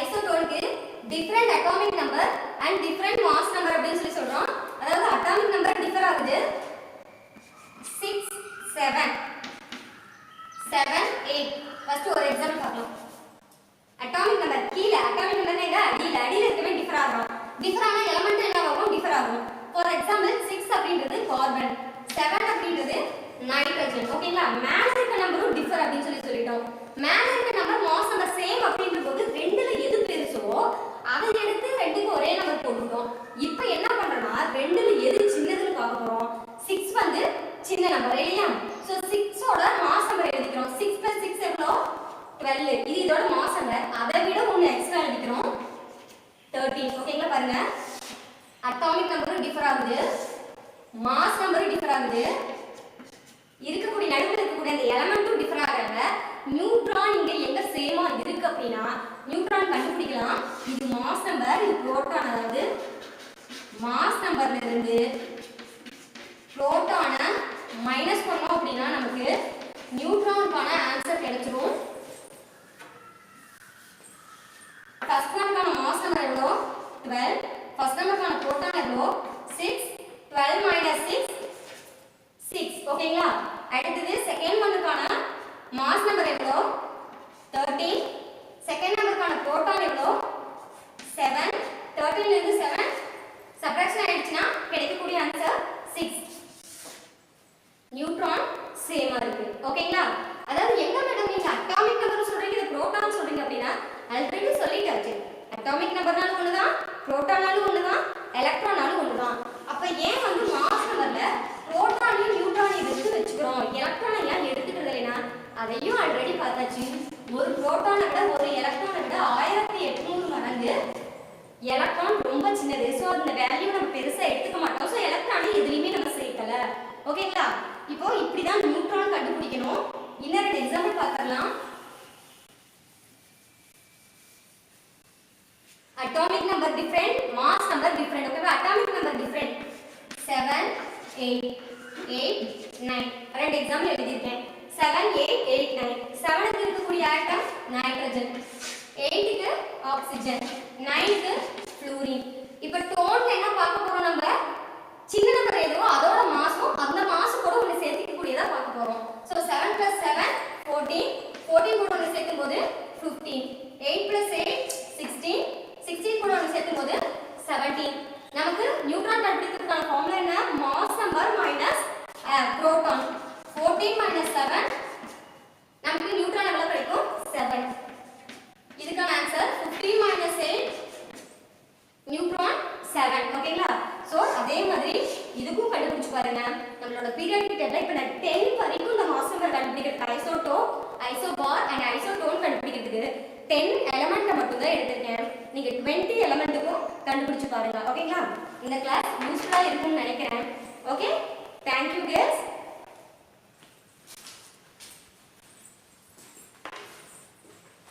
ஐசோடோனுக்கு different atomic number and different mass number அப்படினு சொல்லி சொல்றோம். அதாவது அட்டாமிக் நம்பர் டிஃபர் ஆகுது. 6 7 7 8. ஃபர்ஸ்ட் ஒரு எக்ஸாம்பிள் பார்க்கலாம். அட்டாமிக் நம்பர் கீழ, அட்டாமிக் நம்பர் எங்க அடியில இருக்கவே டிஃபர் ஆகும். டிஃபர் ஆன எலிமெண்ட் என்ன ஆகும்? டிஃபர் ஆகும். ஃபார் எக்ஸாம்பிள் 6 அப்படிங்கிறது கார்பன், 7 அப்படிங்கிறது நைட்ரஜன். ஓகேங்களா? மேல இருக்க நம்பரும் டிஃபர் அப்படினு சொல்லிட்டோம். மேல இருக்க நம்பர் மாஸ் நம்பர் சேம் அப்படின்றபோது ரெண்டுல எது பெருசோ அதை எடுத்து ரெண்டுக்கு ஒரே நம்பர் போட்டுட்டோம். இப்போ என்ன பண்றோம்னா ரெண்டுல எது சின்னதுன்னு பார்க்க போறோம். 6 வந்து சின்ன நம்பர் இல்லையா? சோ 6 ஓட மாஸ் நம்பர் எழுதிக்கிறோம். 6 + 6 எவ்வளோ? 12. இது இதோட மாஸ் நம்பர். அதை விட ஒன்னு எக்ஸ்ட்ரா எழுதிக்கிறோம், 13. ஓகேங்களா? பாருங்க, அட்டாமிக் நம்பரும் டிஃபர் ஆகுது, மாஸ் நம்பரும் டிஃபர் ஆகுது, இருக்கக்கூடிய நடுவில் இருக்கக்கூடிய அந்த எலிமெண்ட்டும் டிஃபர் ஆகுறாங்க. நியூட்ரான் இங்க எங்க சேமா இருக்கு அப்படின்னா நியூட்ரான் கண்டுபிடிக்கலாம். இது மாஸ் நம்பர், இது புரோட்டான். அதாவது மாஸ் நம்பர்ல இருந்து புரோட்டானை மைனஸ் பண்ணோம் அப்படின்னா நமக்கு நியூட்ரானுக்கான ஆன்சர் கிடைச்சிரும். ஃபர்ஸ்ட் நம்பருக்கான மாஸ் நம்பர் எவ்வளோ? 12. ஃபர்ஸ்ட் நம்பருக்கான புரோட்டான் எவ்வளோ? 6. 12 minus 6 6. ஓகேங்களா? அடுத்தது செகண்ட் நம்பருக்கான மாஸ் நம்பர் எவ்வளோ? 13. செகண்ட் நம்பருக்கான புரோட்டான் எவ்வளோ? 7. 13 ல இருந்து 7 சப்ட்ராக்ஷன் ஆயிடுச்சுனா கிடைக்கக்கூடிய ஆன்சர் 6. நியூட்ரான் சேமா இருக்கு. ஓகேங்களா? அதாவது எங்க மேடம் நீங்க அட்டாமிக் நம்பர் சொல்றீங்க, இது புரோட்டான் சொல்றீங்க அப்படின்னா ஆல்ரெடி சொல்லிட்டாச்சு. அட்டாமிக் நம்பர்னாலும் ஒண்ணுதான், புரோட்டானாலும் ஒண்ணுதான், எலக்ட்ரானாலும் ஒண்ணுதான். அப்ப ஏன் வந்து மாஸ் நம்பர்ல புரோட்டானையும் நியூட்ரானையும் வச்சுக்கிறோம், எலக்ட்ரானை ஏன் எடுத்துக்கிறது இல்லைன்னா அதையும் ஆல்ரெடி பார்த்தாச்சு. ஒரு புரோட்டானை விட ஒரு எலக்ட்ரானை விட 1800 மடங்கு எலக்ட்ரான் ரொம்ப சின்னது. ஸோ அந்த வேல்யூ நம்ம பெருசா எடுத்துக்க மாட்டோம். ஸோ எலக்ட்ரானை எதுலையுமே நம்ம சேர்க்கல. ஓகேங்களா? இப்போ இப்படிதான் நியூட்ரான் கண்டுபிடிக்கணும். இன்னொரு எக்ஸாம்பிள் பார்க்கலாம். atomic number different, mass number different. Okay, atomic number different. 7 8 8 9. ரெண்டு எக்ஸாம்பிள் எழுதிருக்கேன். 7 8 8 9. 7 க்கு இருக்கக்கூடிய ஆட்டம் நைட்ரஜன், 8 க்கு ஆக்ஸிஜன், 9 க்கு ஃப்ளூரின். இப்போ டோன்ல என்ன பார்க்க போறோம்? நம்ம சின்ன நம்பர் எதுவோ அதோட மாஸும் அந்த மாஸ் கூட ஒன்னு சேர்த்துக்க கூடியதா பார்க்க போறோம். சோ 7 + 7 14, 14 கூட ஒன்னு சேர்க்கும்போது 15, 8 + 8 16, 16 கூட ஒன்னு சேர்க்கும்போது 17. நமக்கு நியூட்ரான் கண்டுபிடிக்கிறதுக்கான ஃபார்முலா என்ன? Mass number minus proton. 14 - 7 நமக்கு நியூட்ரான் எவ்வளவு கிடைக்கும்? 7. இதுக்கான ஆன்சர் 15 - 8 நியூட்ரான் 7. ஓகேங்களா? சோ அதே மாதிரி இதுக்கும் கண்டுபிடிச்சு பாருங்க. நம்மளோட பீரியாடிக் டேபிள்ல இப்ப நான் 10 வரைக்கும் இந்த மாஸ் நம்பர் கண்டுபிடிக்கிறதுக்கு ஐசோடோப், ஐசோபார் அண்ட் ஐசோடோன் கண்டுபிடிக்கிறதுக்கு 10 எலிமெண்ட் மட்டும் தான் எடுத்திருக்கேன். நீங்க 20 எலிமெண்ட்டுக்கும் கண்டுபிடிச்சு பாருங்க. ஓகேங்களா? இந்த கிளாஸ் யூஸ்ஃபுல்லா இருக்கும்னு நினைக்கிறேன். Okay, thank you guys.